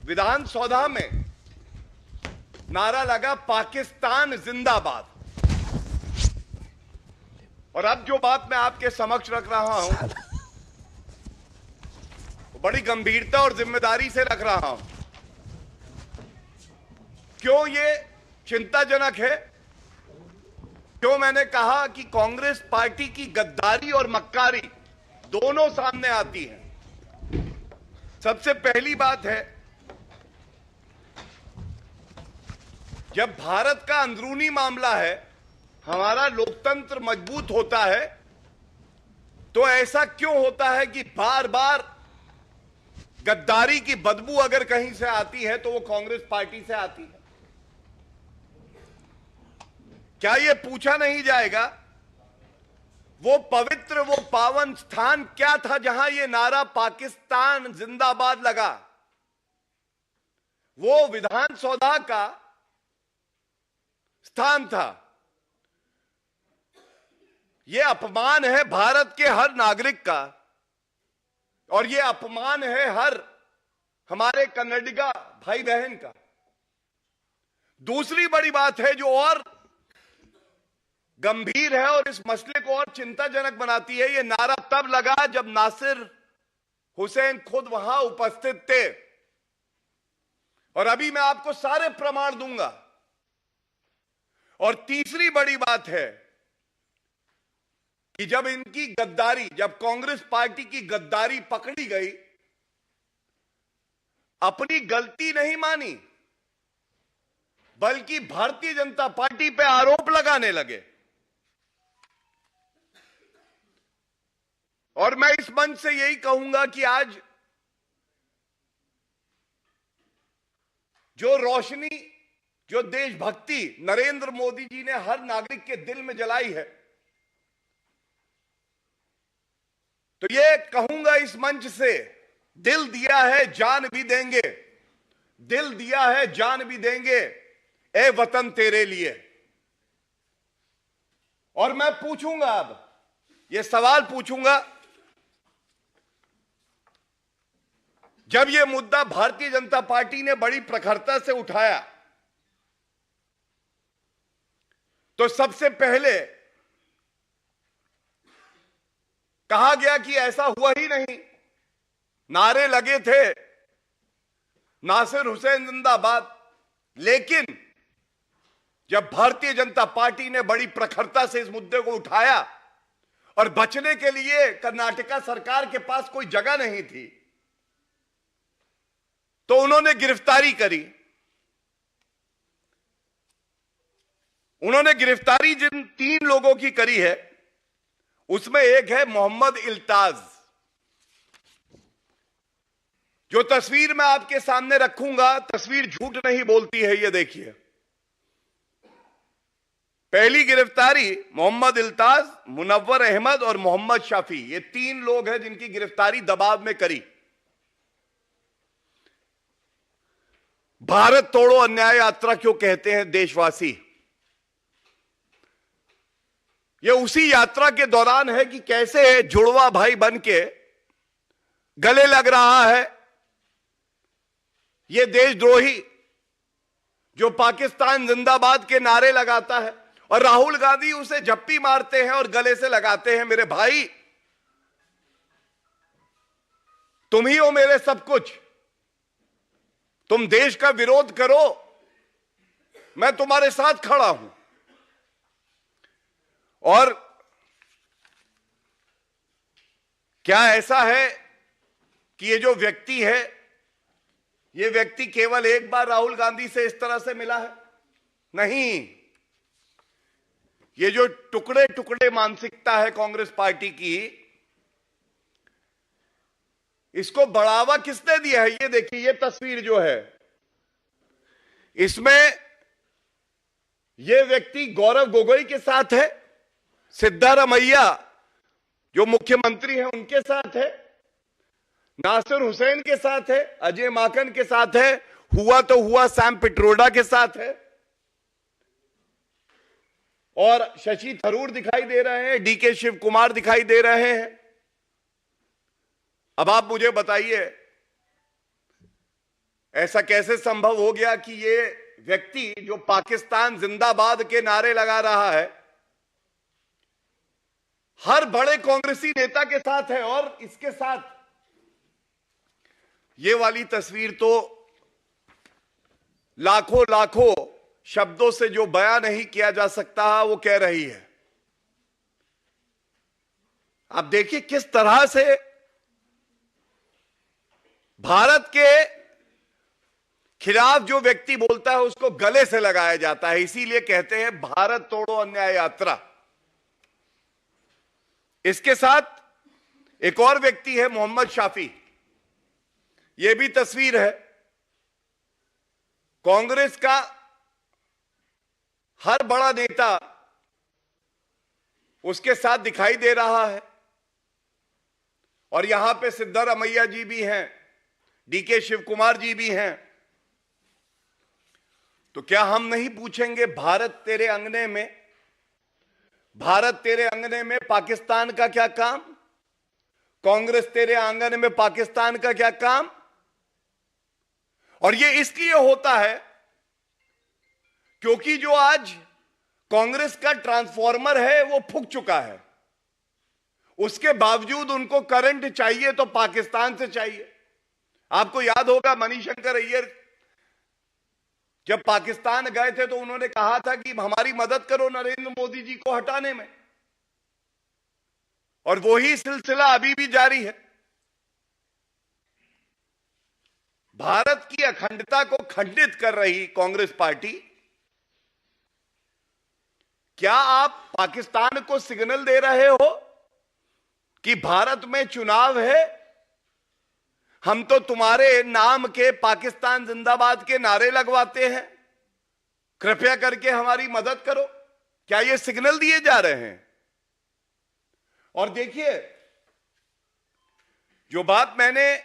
विधान सौधा में नारा लगा पाकिस्तान जिंदाबाद। और अब जो बात मैं आपके समक्ष रख रहा हूं वो बड़ी गंभीरता और जिम्मेदारी से रख रहा हूं। क्यों ये चिंताजनक है? क्यों मैंने कहा कि कांग्रेस पार्टी की गद्दारी और मक्कारी दोनों सामने आती है? सबसे पहली बात है, जब भारत का अंदरूनी मामला है, हमारा लोकतंत्र मजबूत होता है, तो ऐसा क्यों होता है कि बार बार गद्दारी की बदबू अगर कहीं से आती है तो वो कांग्रेस पार्टी से आती है? क्या ये पूछा नहीं जाएगा वो पवित्र, वो पावन स्थान क्या था जहां ये नारा पाकिस्तान जिंदाबाद लगा? वो विधान सौधा का स्थान था। यह अपमान है भारत के हर नागरिक का, और यह अपमान है हर हमारे कन्नडिगा भाई बहन का। दूसरी बड़ी बात है जो और गंभीर है और इस मसले को और चिंताजनक बनाती है, यह नारा तब लगा जब नासिर हुसैन खुद वहां उपस्थित थे। और अभी मैं आपको सारे प्रमाण दूंगा। और तीसरी बड़ी बात है कि जब इनकी गद्दारी, जब कांग्रेस पार्टी की गद्दारी पकड़ी गई, अपनी गलती नहीं मानी बल्कि भारतीय जनता पार्टी पे आरोप लगाने लगे। और मैं इस मंच से यही कहूंगा कि आज जो रोशनी, जो देशभक्ति नरेंद्र मोदी जी ने हर नागरिक के दिल में जलाई है, तो ये कहूंगा इस मंच से, दिल दिया है जान भी देंगे, दिल दिया है जान भी देंगे, ए वतन तेरे लिए। और मैं पूछूंगा, अब ये सवाल पूछूंगा, जब ये मुद्दा भारतीय जनता पार्टी ने बड़ी प्रखरता से उठाया तो सबसे पहले कहा गया कि ऐसा हुआ ही नहीं, नारे लगे थे नासिर हुसैन जिंदाबाद। लेकिन जब भारतीय जनता पार्टी ने बड़ी प्रखरता से इस मुद्दे को उठाया और बचने के लिए कर्नाटका सरकार के पास कोई जगह नहीं थी, तो उन्होंने गिरफ्तारी करी। उन्होंने गिरफ्तारी जिन 3 लोगों की करी है, उसमें एक है मोहम्मद इल्ताज। जो तस्वीर मैं आपके सामने रखूंगा, तस्वीर झूठ नहीं बोलती है, ये देखिए। पहली गिरफ्तारी मोहम्मद इल्ताज, मुनव्वर अहमद और मोहम्मद शफी, ये 3 लोग हैं जिनकी गिरफ्तारी दबाव में करी। भारत तोड़ो अन्याय यात्रा क्यों कहते हैं देशवासी? यह उसी यात्रा के दौरान है कि कैसे जुड़वा भाई बन के गले लग रहा है यह देशद्रोही जो पाकिस्तान जिंदाबाद के नारे लगाता है, और राहुल गांधी उसे झप्पी मारते हैं और गले से लगाते हैं, मेरे भाई तुम ही हो मेरे सब कुछ, तुम देश का विरोध करो, मैं तुम्हारे साथ खड़ा हूं। और क्या ऐसा है कि ये जो व्यक्ति है, ये व्यक्ति केवल एक बार राहुल गांधी से इस तरह से मिला है? नहीं, ये जो टुकड़े टुकड़े मानसिकता है कांग्रेस पार्टी की, इसको बढ़ावा किसने दिया है? ये देखिए, ये तस्वीर जो है, इसमें ये व्यक्ति गौरव गोगोई के साथ है, सिद्धारमैया जो मुख्यमंत्री हैं उनके साथ है, नासिर हुसैन के साथ है, अजय माकन के साथ है, हुआ तो हुआ सैम पिट्रोडा के साथ है, और शशि थरूर दिखाई दे रहे हैं, डीके शिव कुमार दिखाई दे रहे हैं। अब आप मुझे बताइए ऐसा कैसे संभव हो गया कि ये व्यक्ति जो पाकिस्तान जिंदाबाद के नारे लगा रहा है, हर बड़े कांग्रेसी नेता के साथ है, और इसके साथ ये वाली तस्वीर तो लाखों लाखों शब्दों से जो बयान नहीं किया जा सकता वो कह रही है। आप देखिए किस तरह से भारत के खिलाफ जो व्यक्ति बोलता है उसको गले से लगाया जाता है। इसीलिए कहते हैं भारत तोड़ो अन्याय यात्रा। इसके साथ एक और व्यक्ति है मोहम्मद शाफी, यह भी तस्वीर है। कांग्रेस का हर बड़ा नेता उसके साथ दिखाई दे रहा है, और यहां पे सिद्धारमैया जी भी हैं, डीके शिव कुमार जी भी हैं। तो क्या हम नहीं पूछेंगे भारत तेरे अंगने में, भारत तेरे अंगने में पाकिस्तान का क्या काम, कांग्रेस तेरे आंगन में पाकिस्तान का क्या काम? और ये इसलिए होता है क्योंकि जो आज कांग्रेस का ट्रांसफॉर्मर है वो फूक चुका है, उसके बावजूद उनको करंट चाहिए तो पाकिस्तान से चाहिए। आपको याद होगा मणिशंकर अय्यर जब पाकिस्तान गए थे तो उन्होंने कहा था कि हमारी मदद करो नरेंद्र मोदी जी को हटाने में, और वही सिलसिला अभी भी जारी है। भारत की अखंडता को खंडित कर रही कांग्रेस पार्टी, क्या आप पाकिस्तान को सिग्नल दे रहे हो कि भारत में चुनाव है, हम तो तुम्हारे नाम के पाकिस्तान जिंदाबाद के नारे लगवाते हैं, कृपया करके हमारी मदद करो? क्या ये सिग्नल दिए जा रहे हैं? और देखिए, जो बात मैंने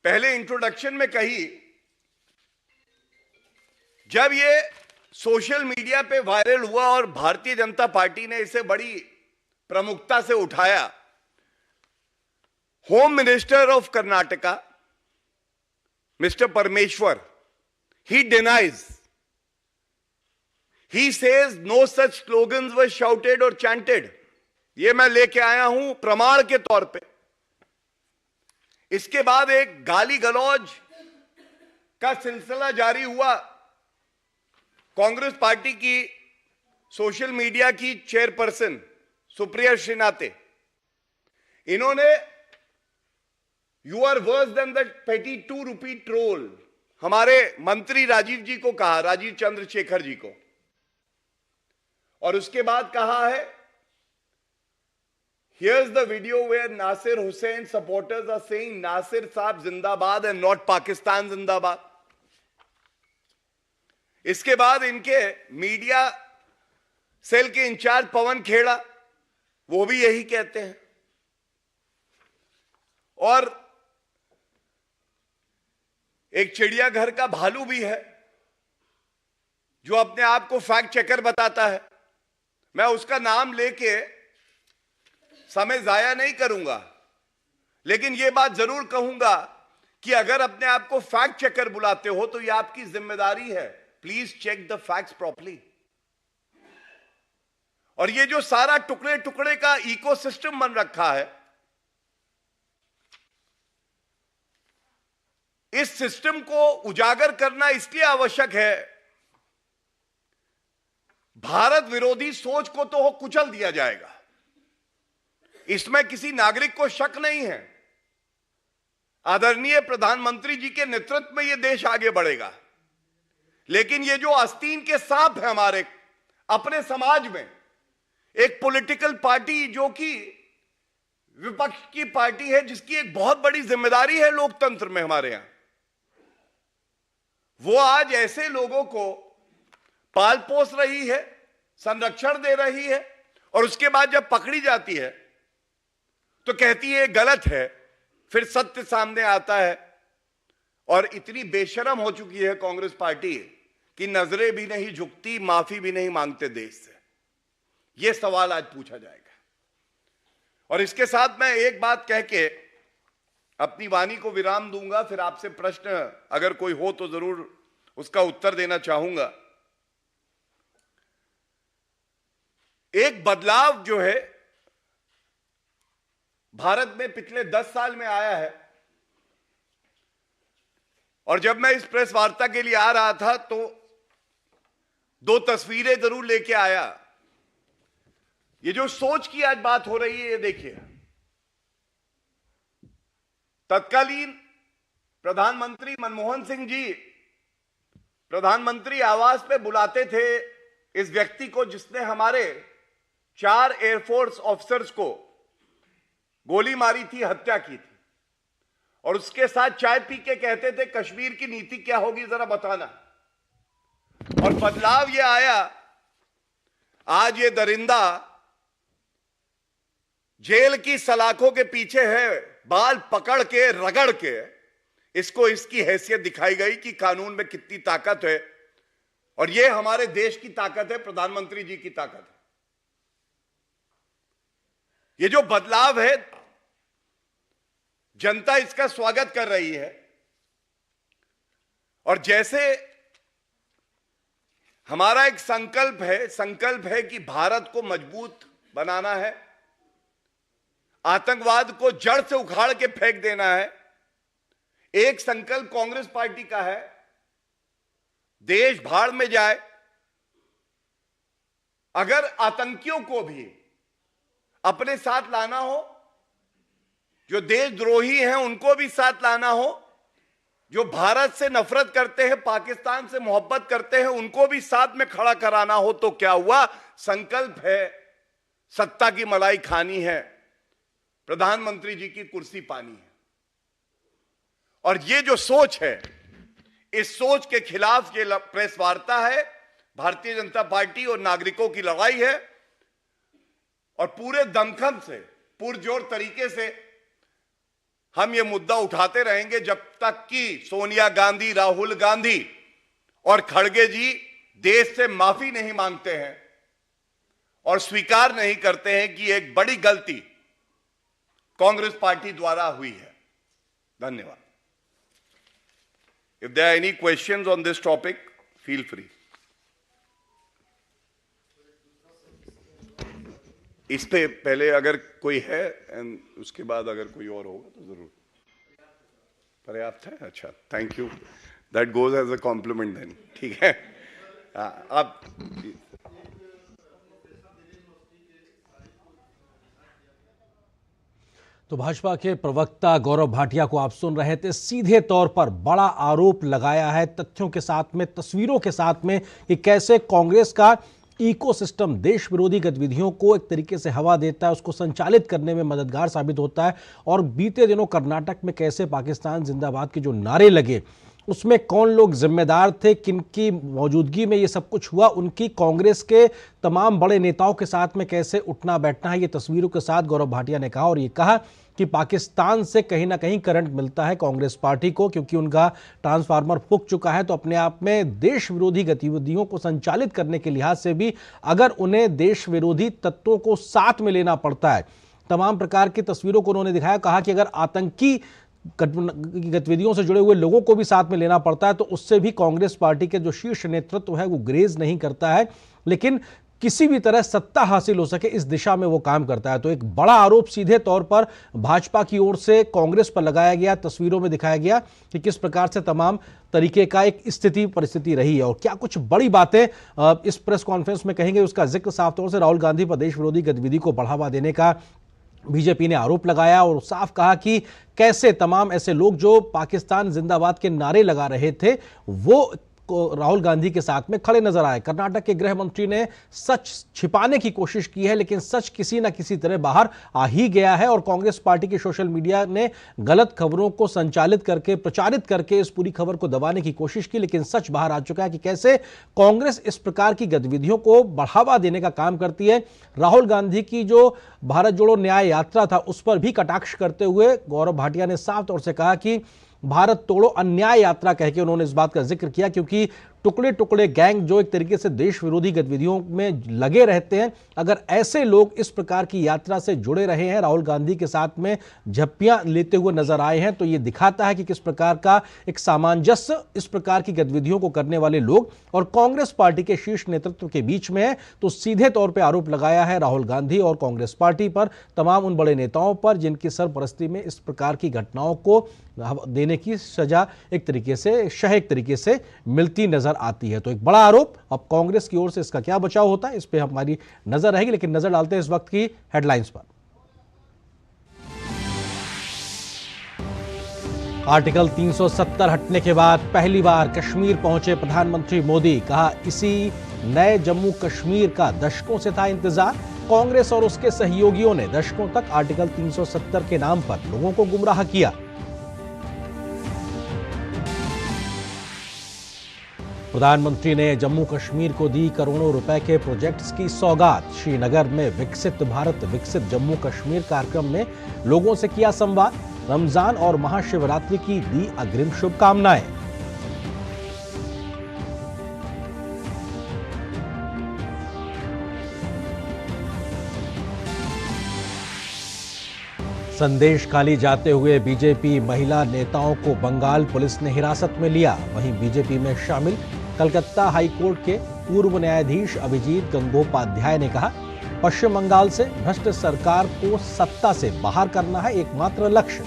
पहले इंट्रोडक्शन में कही, जब ये सोशल मीडिया पे वायरल हुआ और भारतीय जनता पार्टी ने इसे बड़ी प्रमुखता से उठाया, home minister of Karnataka mister परमेश्वर, he denies, he says no such slogans were shouted or chanted। ये मैं लेके आया हूं प्रमाण के तौर पे। इसके बाद एक गाली गलौज का सिलसिला जारी हुआ। कांग्रेस पार्टी की सोशल मीडिया की चेयरपर्सन सुप्रिया श्रीनाथे, इन्होंने you are worse than the petty 2 rupee troll हमारे मंत्री राजीव जी को कहा, राजीव चंद्रशेखर जी को। और उसके बाद कहा है, here's the video where Nasir Hussain supporters are saying Nasir साहब जिंदाबाद and not पाकिस्तान जिंदाबाद। इसके बाद इनके मीडिया सेल के इंचार्ज पवन खेड़ा, वो भी यही कहते हैं। और एक चिड़ियाघर का भालू भी है जो अपने आप को फैक्ट चेकर बताता है। मैं उसका नाम लेके समय जाया नहीं करूंगा, लेकिन यह बात जरूर कहूंगा कि अगर अपने आप को फैक्ट चेकर बुलाते हो तो यह आपकी जिम्मेदारी है, please check the facts properly. और ये जो सारा टुकड़े टुकड़े का इकोसिस्टम बन रखा है, इस सिस्टम को उजागर करना इसलिए आवश्यक है, भारत विरोधी सोच को तो कुचल दिया जाएगा, इसमें किसी नागरिक को शक नहीं है। आदरणीय प्रधानमंत्री जी के नेतृत्व में यह देश आगे बढ़ेगा, लेकिन ये जो आस्तीन के सांप है हमारे अपने समाज में, एक पॉलिटिकल पार्टी जो कि विपक्ष की पार्टी है, जिसकी एक बहुत बड़ी जिम्मेदारी है लोकतंत्र में हमारे यहां, वो आज ऐसे लोगों को पाल पोस रही है, संरक्षण दे रही है, और उसके बाद जब पकड़ी जाती है तो कहती है गलत है, फिर सत्य सामने आता है। और इतनी बेशरम हो चुकी है कांग्रेस पार्टी कि नजरें भी नहीं झुकती, माफी भी नहीं मांगते देश से। यह सवाल आज पूछा जाएगा। और इसके साथ मैं एक बात कह के अपनी वाणी को विराम दूंगा, फिर आपसे प्रश्न अगर कोई हो तो जरूर उसका उत्तर देना चाहूंगा। एक बदलाव जो है भारत में पिछले 10 साल में आया है, और जब मैं इस प्रेस वार्ता के लिए आ रहा था तो 2 तस्वीरें जरूर लेके आया। ये जो सोच की आज बात हो रही है, ये देखिए, तत्कालीन प्रधानमंत्री मनमोहन सिंह जी प्रधानमंत्री आवास पे बुलाते थे इस व्यक्ति को जिसने हमारे 4 एयरफोर्स ऑफिसर्स को गोली मारी थी, हत्या की थी, और उसके साथ चाय पी के कहते थे कश्मीर की नीति क्या होगी जरा बताना। और बदलाव ये आया, आज ये दरिंदा जेल की सलाखों के पीछे है, बाल पकड़ के रगड़ के इसको इसकी हैसियत दिखाई गई कि कानून में कितनी ताकत है, और ये हमारे देश की ताकत है, प्रधानमंत्री जी की ताकत है। ये जो बदलाव है, जनता इसका स्वागत कर रही है, और जैसे हमारा एक संकल्प है कि भारत को मजबूत बनाना है, आतंकवाद को जड़ से उखाड़ के फेंक देना है। एक संकल्प कांग्रेस पार्टी का है, देश भाड़ में जाए, अगर आतंकियों को भी अपने साथ लाना हो, जो देशद्रोही हैं उनको भी साथ लाना हो, जो भारत से नफरत करते हैं, पाकिस्तान से मोहब्बत करते हैं, उनको भी साथ में खड़ा कराना हो, तो क्या हुआ? संकल्प है, सत्ता की मलाई खानी है, प्रधानमंत्री जी की कुर्सी पानी है। और ये जो सोच है, इस सोच के खिलाफ ये प्रेस वार्ता है, भारतीय जनता पार्टी और नागरिकों की लड़ाई है, और पूरे दमखम से, पुरजोर तरीके से हम ये मुद्दा उठाते रहेंगे जब तक कि सोनिया गांधी, राहुल गांधी और खड़गे जी देश से माफी नहीं मांगते हैं और स्वीकार नहीं करते हैं कि एक बड़ी गलती कांग्रेस पार्टी द्वारा हुई है। धन्यवाद। If there are any questions on this topic, feel free. इस पे पहले अगर कोई है, एंड उसके बाद अगर कोई और होगा तो जरूर। पर्याप्त है? अच्छा, thank you, that goes as a compliment then. ठीक है, आप तो भाजपा के प्रवक्ता गौरव भाटिया को आप सुन रहे थे। सीधे तौर पर बड़ा आरोप लगाया है, तथ्यों के साथ में, तस्वीरों के साथ में, कि कैसे कांग्रेस का इकोसिस्टम देश विरोधी गतिविधियों को एक तरीके से हवा देता है, उसको संचालित करने में मददगार साबित होता है। और बीते दिनों कर्नाटक में कैसे पाकिस्तान जिंदाबाद के जो नारे लगे, उसमें कौन लोग जिम्मेदार थे, किनकी मौजूदगी में ये सब कुछ हुआ, उनकी कांग्रेस के तमाम बड़े नेताओं के साथ में कैसे उठना बैठना है, ये तस्वीरों के साथ गौरव भाटिया ने कहा। और ये कहा कि पाकिस्तान से कहीं ना कहीं करंट मिलता है कांग्रेस पार्टी को, क्योंकि उनका ट्रांसफार्मर फूक चुका है। तो अपने आप में देश विरोधी गतिविधियों को संचालित करने के लिहाज से भी अगर उन्हें देश विरोधी तत्वों को साथ में लेना पड़ता है, तमाम प्रकार की तस्वीरों को उन्होंने दिखाया। कहा कि अगर आतंकी गतिविधियों से जुड़े हुए लोगों को भी साथ में लेना पड़ता है तो उससे भी कांग्रेस पार्टी के जो शीर्ष नेतृत्व है वो ग्रेज नहीं करता है, लेकिन किसी भी तरह सत्ता हासिल हो सके इस दिशा में वो काम करता है। तो एक बड़ा आरोप सीधे तौर पर भाजपा की ओर से कांग्रेस पर लगाया गया, तस्वीरों में दिखाया गया कि किस प्रकार से तमाम तरीके का एक स्थिति परिस्थिति रही है। और क्या कुछ बड़ी बातें इस प्रेस कॉन्फ्रेंस में कहेंगे, उसका जिक्र साफ तौर से राहुल गांधी पर देश विरोधी गतिविधि को बढ़ावा देने का बीजेपी ने आरोप लगाया, और साफ कहा कि कैसे तमाम ऐसे लोग जो पाकिस्तान जिंदाबाद के नारे लगा रहे थे वो राहुल गांधी के साथ में खड़े नजर आए। कर्नाटक के गृह मंत्री ने सच छिपाने की कोशिश की है, लेकिन सच किसी ना किसी तरह बाहर आ ही गया है। और कांग्रेस पार्टी के सोशल मीडिया ने गलत खबरों को संचालित करके, प्रचारित करके इस पूरी खबर को दबाने की कोशिश की, लेकिन सच बाहर आ चुका है कि कैसे कांग्रेस इस प्रकार की गतिविधियों को बढ़ावा देने का काम करती है। राहुल गांधी की जो भारत जोड़ो न्याय यात्रा था उस पर भी कटाक्ष करते हुए गौरव भाटिया ने साफ तौर से कहा कि भारत तोड़ो अन्याय यात्रा कह के उन्होंने इस बात का जिक्र किया, क्योंकि टुकड़े टुकड़े गैंग जो एक तरीके से देश विरोधी गतिविधियों में लगे रहते हैं, अगर ऐसे लोग इस प्रकार की यात्रा से जुड़े रहे हैं, राहुल गांधी के साथ में झप्पियां लेते हुए नजर आए हैं, तो ये दिखाता है कि किस प्रकार का एक सामंजस्य इस प्रकार की गतिविधियों को करने वाले लोग और कांग्रेस पार्टी के शीर्ष नेतृत्व के बीच में है। तो सीधे तौर पर आरोप लगाया है राहुल गांधी और कांग्रेस पार्टी पर, तमाम उन बड़े नेताओं पर जिनकी सरपरस्ती में इस प्रकार की घटनाओं को देने की सजा एक तरीके से मिलती नजर आती है। तो एक बड़ा आरोप, अब कांग्रेस की ओर से इसका क्या बचाव होता है इस पे हमारी नजर रहेगी, लेकिन नजर डालते हैं इस वक्त की हेडलाइंस पर। आर्टिकल 370 हटने के बाद पहली बार कश्मीर पहुंचे प्रधानमंत्री मोदी, कहा इसी नए जम्मू कश्मीर का दशकों से था इंतजार। कांग्रेस और उसके सहयोगियों ने दशकों तक आर्टिकल 370 के नाम पर लोगों को गुमराह किया। प्रधानमंत्री ने जम्मू कश्मीर को दी करोड़ों रुपए के प्रोजेक्ट्स की सौगात। श्रीनगर में विकसित भारत विकसित जम्मू कश्मीर कार्यक्रम में लोगों से किया संवाद। रमजान और महाशिवरात्रि की दी अग्रिम शुभकामनाएं। संदेश खाली जाते हुए बीजेपी महिला नेताओं को बंगाल पुलिस ने हिरासत में लिया। वहीं बीजेपी में शामिल कलकत्ता हाईकोर्ट के पूर्व न्यायाधीश अभिजीत गंगोपाध्याय ने कहा, पश्चिम बंगाल से भ्रष्ट सरकार को सत्ता से बाहर करना है एकमात्र लक्ष्य।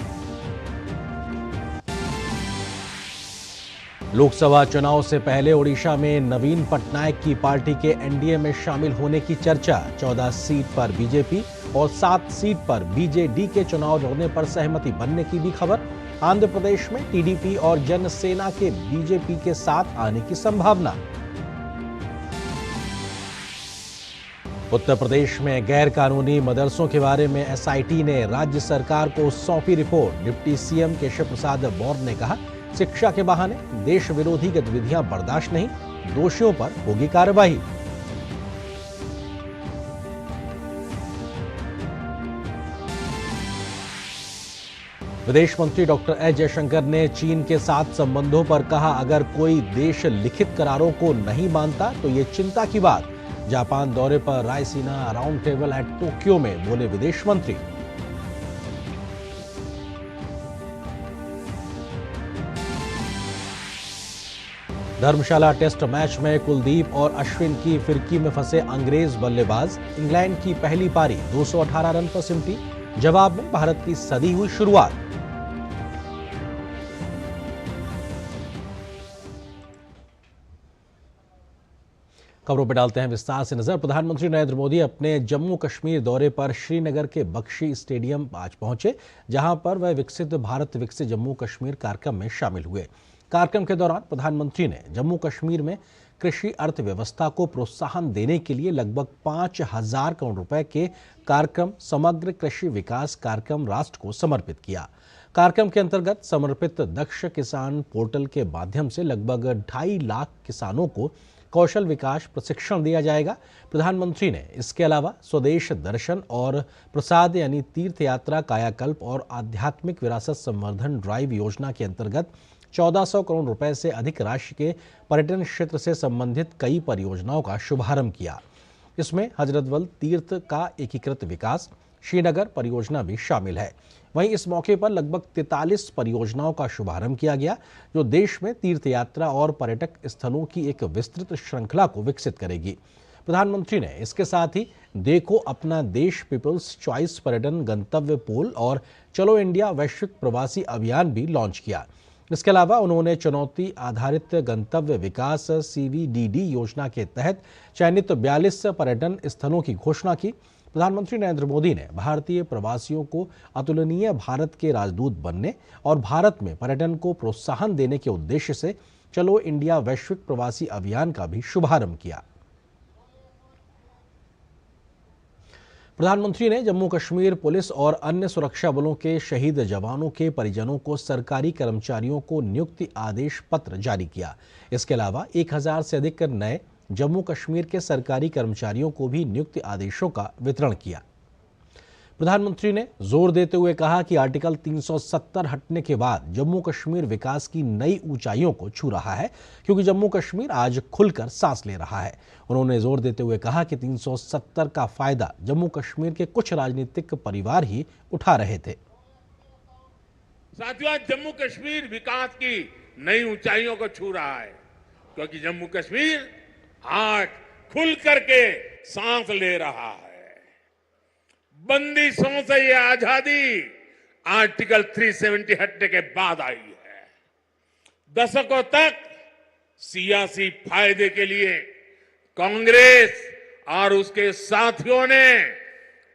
लोकसभा चुनाव से पहले ओडिशा में नवीन पटनायक की पार्टी के एनडीए में शामिल होने की चर्चा। 14 सीट पर बीजेपी और 7 सीट पर बीजेडी के चुनाव लड़ने पर सहमति बनने की भी खबर। आंध्र प्रदेश में टीडीपी और जनसेना के बीजेपी के साथ आने की संभावना। उत्तर प्रदेश में गैर कानूनी मदरसों के बारे में एसआईटी ने राज्य सरकार को सौंपी report. Deputy CM Keshav Prasad Maurya ने कहा, शिक्षा के बहाने देश विरोधी गतिविधियां बर्दाश्त नहीं, दोषियों पर होगी कार्रवाई। विदेश मंत्री डॉक्टर एस जयशंकर ने चीन के साथ संबंधों पर कहा, अगर कोई देश लिखित करारों को नहीं मानता तो ये चिंता की बात। जापान दौरे पर Raisina round table eight Tokyo में बोले विदेश मंत्री। धर्मशाला टेस्ट मैच में कुलदीप और अश्विन की फिरकी में फंसे अंग्रेज बल्लेबाज। इंग्लैंड की पहली पारी 218 रन पर सिमटी। जवाब में भारत की सदी हुई शुरुआत। खबरों पर डालते हैं विस्तार से नजर। प्रधानमंत्री नरेंद्र मोदी अपने जम्मू कश्मीर दौरे पर श्रीनगर के बख्शी स्टेडियम आज पहुंचे, जहां पर वह विकसित भारत विकसित जम्मू कश्मीर कार्यक्रम में शामिल हुए। कार्यक्रम के दौरान प्रधानमंत्री ने जम्मू कश्मीर में कृषि अर्थव्यवस्था को प्रोत्साहन देने के लिए लगभग 5,000 करोड़ रुपए के कार्यक्रम समग्र कृषि विकास कार्यक्रम राष्ट्र को समर्पित किया। कार्यक्रम के अंतर्गत समर्पित दक्ष किसान पोर्टल के माध्यम से लगभग 2.5 लाख किसानों को कौशल विकास प्रशिक्षण दिया जाएगा। प्रधानमंत्री ने इसके अलावा स्वदेश दर्शन और प्रसाद यानी तीर्थ यात्रा कायाकल्प और आध्यात्मिक विरासत संवर्धन ड्राइव योजना के अंतर्गत 1400 करोड़ रुपए से अधिक राशि के पर्यटन क्षेत्र से संबंधित कई परियोजनाओं का शुभारंभ किया। इसमें हजरतबल तीर्थ का एकीकृत विकास, श्रीनगर परियोजना भी शामिल है। वहीं इस मौके पर लगभग 43 परियोजनाओं का शुभारंभ किया गया, जो देश में तीर्थ यात्रा और पर्यटक स्थलों की एक विस्तृत श्रृंखला को विकसित करेगी। प्रधानमंत्री ने इसके साथ ही देखो अपना देश पीपल्स चॉइस पर्यटन गंतव्य पोल और चलो इंडिया वैश्विक प्रवासी अभियान भी लॉन्च किया। इसके अलावा उन्होंने चुनौती आधारित गंतव्य विकास CVDD योजना के तहत चयनित 42 पर्यटन स्थलों की घोषणा की। प्रधानमंत्री नरेंद्र मोदी ने भारतीय प्रवासियों को अतुलनीय भारत के राजदूत बनने और भारत में पर्यटन को प्रोत्साहन देने के उद्देश्य से चलो इंडिया वैश्विक प्रवासी अभियान का भी शुभारंभ किया। प्रधानमंत्री ने जम्मू कश्मीर पुलिस और अन्य सुरक्षा बलों के शहीद जवानों के परिजनों को सरकारी कर्मचारियों को नियुक्ति आदेश पत्र जारी किया। इसके अलावा 1000 से अधिक नए जम्मू कश्मीर के सरकारी कर्मचारियों को भी नियुक्ति आदेशों का वितरण किया। प्रधानमंत्री ने जोर देते हुए कहा कि आर्टिकल 370 हटने के बाद जम्मू कश्मीर विकास की नई ऊंचाइयों को छू रहा है, क्योंकि जम्मू कश्मीर आज खुलकर सांस ले रहा है। उन्होंने जोर देते हुए कहा कि 370 का फायदा जम्मू कश्मीर के कुछ राजनीतिक परिवार ही उठा रहे थे। साथियों, जम्मू कश्मीर विकास की नई ऊंचाइयों को छू रहा है, क्योंकि जम्मू कश्मीर आज खुल करके सांस ले रहा है। बंदिशों से ये आजादी आर्टिकल 370 हटने के बाद आई है। दशकों तक सियासी फायदे के लिए कांग्रेस और उसके साथियों ने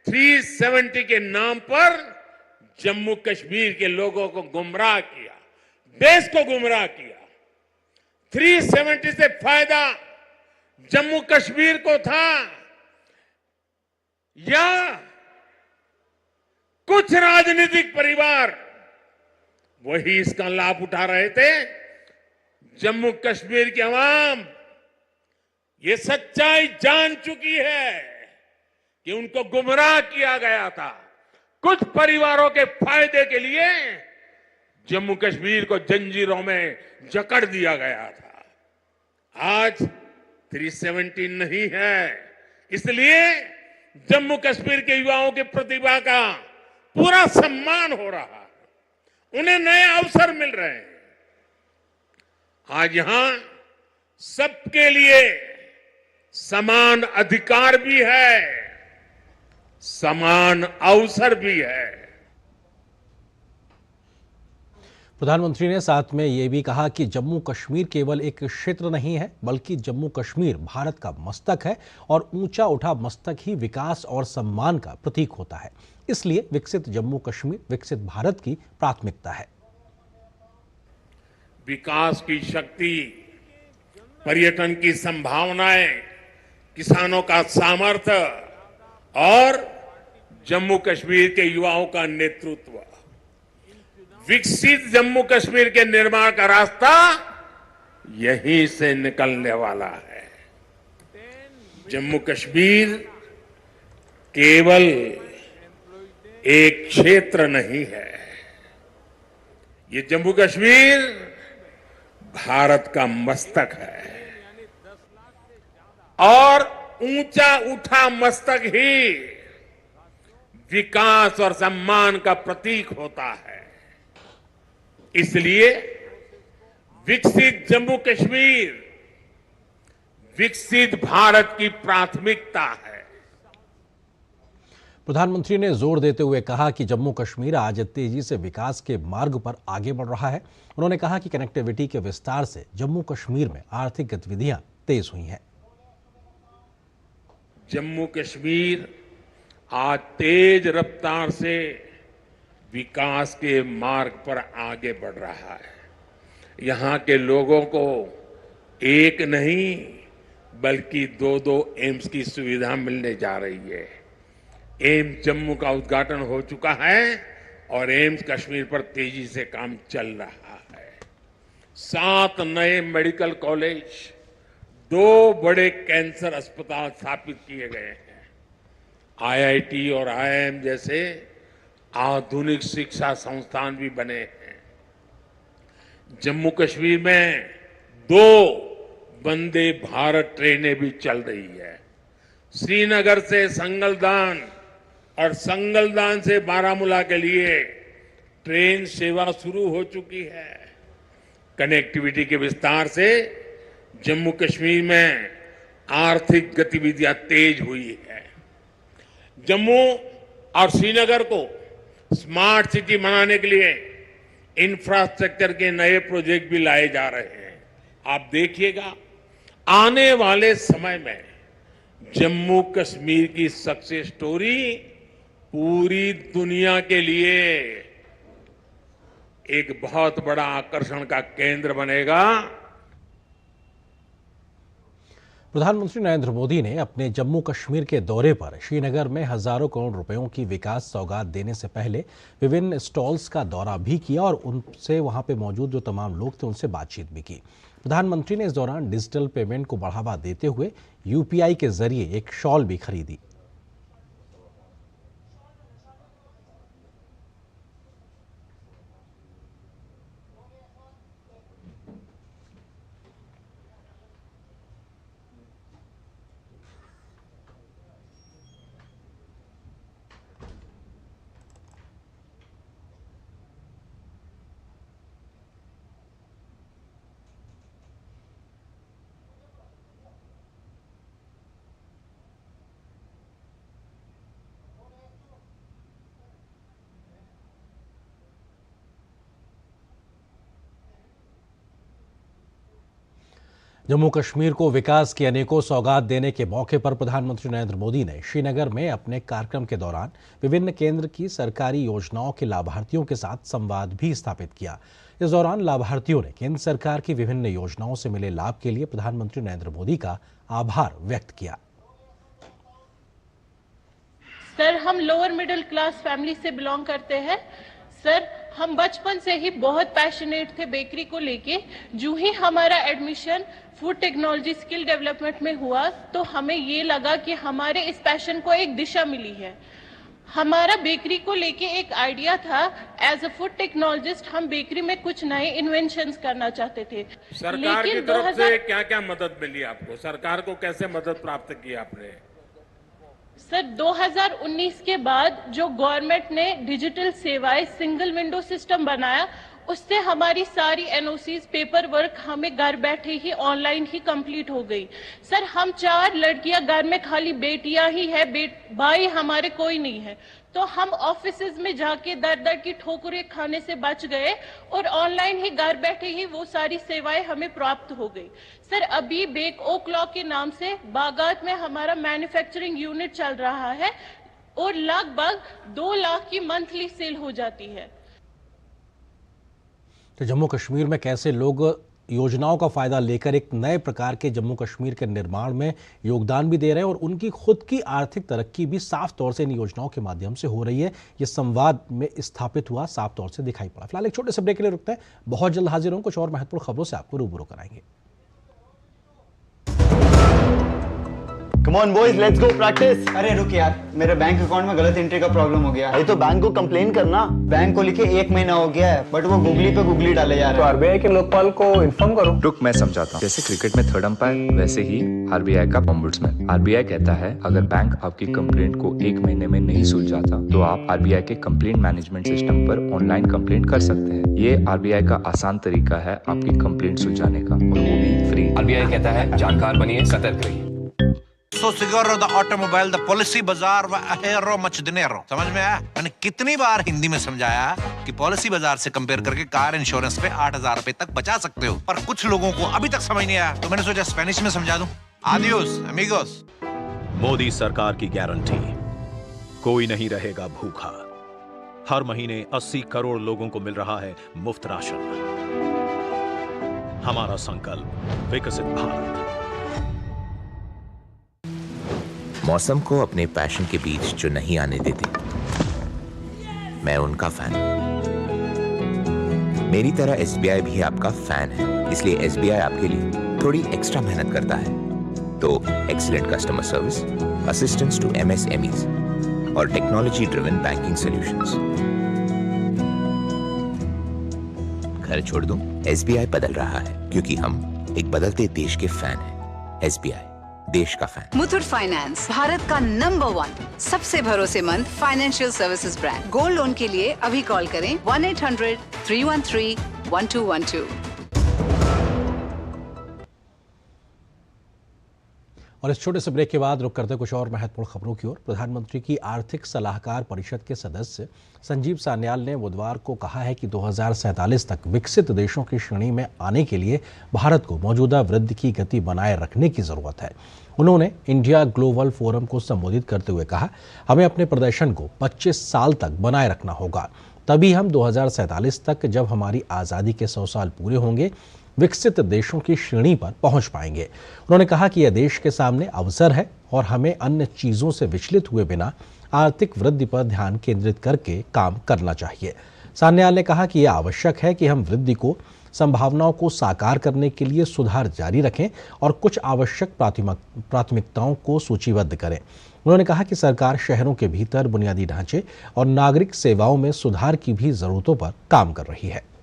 370 के नाम पर जम्मू कश्मीर के लोगों को गुमराह किया, देश को गुमराह किया। 370 से फायदा जम्मू कश्मीर को था या कुछ राजनीतिक परिवार वही इसका लाभ उठा रहे थे? जम्मू कश्मीर की आवाम ये सच्चाई जान चुकी है कि उनको गुमराह किया गया था। कुछ परिवारों के फायदे के लिए जम्मू कश्मीर को जंजीरों में जकड़ दिया गया था। आज 370 नहीं है, इसलिए जम्मू कश्मीर के युवाओं की प्रतिभा का पूरा सम्मान हो रहा है, उन्हें नए अवसर मिल रहे हैं। आज यहां सबके लिए समान अधिकार भी है, समान अवसर भी है। प्रधानमंत्री ने साथ में ये भी कहा कि जम्मू कश्मीर केवल एक क्षेत्र नहीं है, बल्कि जम्मू कश्मीर भारत का मस्तक है और ऊंचा उठा मस्तक ही विकास और सम्मान का प्रतीक होता है। इसलिए विकसित जम्मू कश्मीर विकसित भारत की प्राथमिकता है। विकास की शक्ति, पर्यटन की संभावनाएं, किसानों का सामर्थ्य और जम्मू कश्मीर के युवाओं का नेतृत्व, विकसित जम्मू कश्मीर के निर्माण का रास्ता यहीं से निकलने वाला है। जम्मू कश्मीर केवल एक क्षेत्र नहीं है, ये जम्मू कश्मीर भारत का मस्तक है और ऊंचा उठा मस्तक ही विकास और सम्मान का प्रतीक होता है। इसलिए विकसित जम्मू कश्मीर विकसित भारत की प्राथमिकता है। प्रधानमंत्री ने जोर देते हुए कहा कि जम्मू कश्मीर आज तेजी से विकास के मार्ग पर आगे बढ़ रहा है। उन्होंने कहा कि कनेक्टिविटी के विस्तार से जम्मू कश्मीर में आर्थिक गतिविधियां तेज हुई हैं। जम्मू कश्मीर आज तेज रफ्तार से विकास के मार्ग पर आगे बढ़ रहा है। यहां के लोगों को एक नहीं बल्कि दो एम्स की सुविधा मिलने जा रही है। एम्स जम्मू का उद्घाटन हो चुका है और एम्स कश्मीर पर तेजी से काम चल रहा है। 7 नए मेडिकल कॉलेज, 2 बड़े कैंसर अस्पताल स्थापित किए गए हैं। आईआईटी और आईआईएम जैसे आधुनिक शिक्षा संस्थान भी बने हैं। जम्मू कश्मीर में 2 वंदे भारत ट्रेनें भी चल रही है। श्रीनगर से संगलदान और संगलदान से बारामूला के लिए ट्रेन सेवा शुरू हो चुकी है। कनेक्टिविटी के विस्तार से जम्मू कश्मीर में आर्थिक गतिविधियां तेज हुई है। जम्मू और श्रीनगर को स्मार्ट सिटी बनाने के लिए इंफ्रास्ट्रक्चर के नए प्रोजेक्ट भी लाए जा रहे हैं। आप देखिएगा, आने वाले समय में जम्मू कश्मीर की सक्सेस स्टोरी पूरी दुनिया के लिए एक बहुत बड़ा आकर्षण का केंद्र बनेगा। प्रधानमंत्री नरेंद्र मोदी ने अपने जम्मू कश्मीर के दौरे पर श्रीनगर में हजारों करोड़ रुपयों की विकास सौगात देने से पहले विभिन्न स्टॉल्स का दौरा भी किया और उनसे वहां पे मौजूद जो तमाम लोग थे उनसे बातचीत भी की। प्रधानमंत्री ने इस दौरान डिजिटल पेमेंट को बढ़ावा देते हुए यूपीआई के जरिए एक शॉल भी खरीदी। जम्मू कश्मीर को विकास की अनेकों सौगात देने के मौके पर प्रधानमंत्री नरेंद्र मोदी ने श्रीनगर में अपने कार्यक्रम के दौरान विभिन्न केंद्र की सरकारी योजनाओं के लाभार्थियों के साथ संवाद भी स्थापित किया। इस दौरान लाभार्थियों ने केंद्र सरकार की विभिन्न योजनाओं से मिले लाभ के लिए प्रधानमंत्री नरेंद्र मोदी का आभार व्यक्त किया। सर, हम लोअर मिडिल क्लास फैमिली से बिलोंग करते हैं। सर, हम बचपन से ही बहुत पैशनेट थे बेकरी को लेके। जो ही हमारा admission food technology skill development में हुआ तो हमें ये लगा कि हमारे इस पैशन को एक दिशा मिली है। हमारा बेकरी को लेके एक आइडिया था। एज अ फूड टेक्नोलॉजिस्ट हम बेकरी में कुछ नए इन्वेंशंस करना चाहते थे। सरकार की तरफ से क्या क्या मदद मिली आपको? सरकार को कैसे मदद प्राप्त की आपने? सर, 2019 के बाद जो गवर्नमेंट ने डिजिटल सेवाएं सिंगल विंडो सिस्टम बनाया, उससे हमारी सारी एनओसीज पेपर वर्क हमें घर बैठे ही ऑनलाइन ही कंप्लीट हो गई। सर, हम 4 लड़कियां घर में, खाली बेटियां ही है, भाई हमारे कोई नहीं है। तो हम ऑफिसेज में जाके दर दर की ठोकरें खाने से बच गए और ऑनलाइन ही घर बैठे ही वो सारी सेवाएं हमें प्राप्त हो गई। सर, अभी बेक ओ क्लॉक के नाम से बागात में हमारा मैन्युफैक्चरिंग यूनिट चल रहा है और लगभग 2 लाख की मंथली सेल हो जाती है। तो जम्मू कश्मीर में कैसे लोग योजनाओं का फायदा लेकर एक नए प्रकार के जम्मू कश्मीर के निर्माण में योगदान भी दे रहे हैं और उनकी खुद की आर्थिक तरक्की भी साफ तौर से इन योजनाओं के माध्यम से हो रही है, ये संवाद में स्थापित हुआ साफ तौर से दिखाई पड़ा। फिलहाल एक छोटे से ब्रेक के लिए रुकते हैं, बहुत जल्द हाजिर हों कुछ और महत्वपूर्ण खबरों से आपको रूबरू कराएंगे। Come on boys, let's go practice. अरे रुक यार, मेरे बैंक अकाउंट में गलत एंट्री का प्रॉब्लम हो गया है। अरे तो बैंक को कंप्लेन करना। बैंक को लिखे 1 महीना हो गया है, बट वो गूगली पे गूगली डाले जा तो रहे हैं। आरबीआई के लोकपाल को इन्फॉर्म करो। रुक, मैं समझाता हूँ। जैसे क्रिकेट में थर्ड अंपायर, वैसे ही आरबीआई का ओम्बुड्समैन। आरबीआई कहता है अगर बैंक आपकी कंप्लेंट को 1 महीने में नहीं सुलझाता तो आप आरबीआई के कंप्लेंट मैनेजमेंट सिस्टम पर ऑनलाइन कंप्लेंट कर सकते हैं। ये आरबीआई का आसान तरीका है आपकी कंप्लेंट सुलझाने का, और वो भी फ्री। आरबीआई कहता है जानकार बनिए, सतर्क रहिए। So Seguro the automobile, the policy बाजार व अहेरो मच दिनेरो। समझ में आया? मैंने कितनी बार हिंदी में समझाया कि पॉलिसी बाजार से कंपेयर करके कार इंश्योरेंस पे 8,000 रुपए तक बचा सकते हो, पर कुछ लोगों को अभी तक समझ नहीं आया, तो मैंने सोचा स्पेनिश में समझा दूं। Adios amigos. मोदी सरकार की गारंटी, कोई नहीं रहेगा भूखा। हर महीने 80 करोड़ लोगों को मिल रहा है मुफ्त राशन। हमारा संकल्प विकसित भारत। मौसम को अपने पैशन के बीच जो नहीं आने देते, मैं उनका फैन हूं। मेरी तरह एसबीआई भी आपका फैन है, इसलिए एसबीआई आपके लिए थोड़ी एक्स्ट्रा मेहनत करता है। तो excellent customer service, assistance to MSMEs और टेक्नोलॉजी ड्रिवन बैंकिंग सॉल्यूशंस। घर छोड़ दूं, एसबीआई बदल रहा है क्योंकि हम एक बदलते देश के फैन हैं। एसबीआई, देश का फैन। मुथूट फाइनेंस, भारत का नंबर 1 सबसे भरोसेमंद financial services brand. Gold loan के लिए अभी कॉल करें 1-800-313-1212। और इस छोटे से ब्रेक के बाद रुक करते कुछ और महत्वपूर्ण खबरों की ओर। प्रधानमंत्री की आर्थिक सलाहकार परिषद के सदस्य संजीव सान्याल ने बुधवार को कहा है कि 2047 तक विकसित देशों की श्रेणी में आने के लिए भारत को मौजूदा वृद्धि की गति बनाए रखने की जरूरत है। उन्होंने इंडिया ग्लोबल फोरम को संबोधित करते हुए कहा, हमें अपने प्रदर्शन को 25 साल तक बनाए रखना होगा, तभी हम 2047 तक, जब हमारी आज़ादी के 100 साल पूरे होंगे, विकसित देशों की श्रेणी पर पहुंच पाएंगे। उन्होंने कहा कि यह देश के सामने अवसर है और हमें अन्य चीज़ों से विचलित हुए बिना आर्थिक वृद्धि पर ध्यान केंद्रित करके काम करना चाहिए। सान्याल ने कहा कि यह आवश्यक है कि हम वृद्धि को, संभावनाओं को साकार करने के लिए सुधार जारी रखें और कुछ आवश्यक प्राथमिकताओं को सूचीबद्ध करें। उन्होंने कहा कि सरकार शहरों के भीतर बुनियादी ढांचे और नागरिक सेवाओं में सुधार की भी जरूरतों पर काम कर रही है।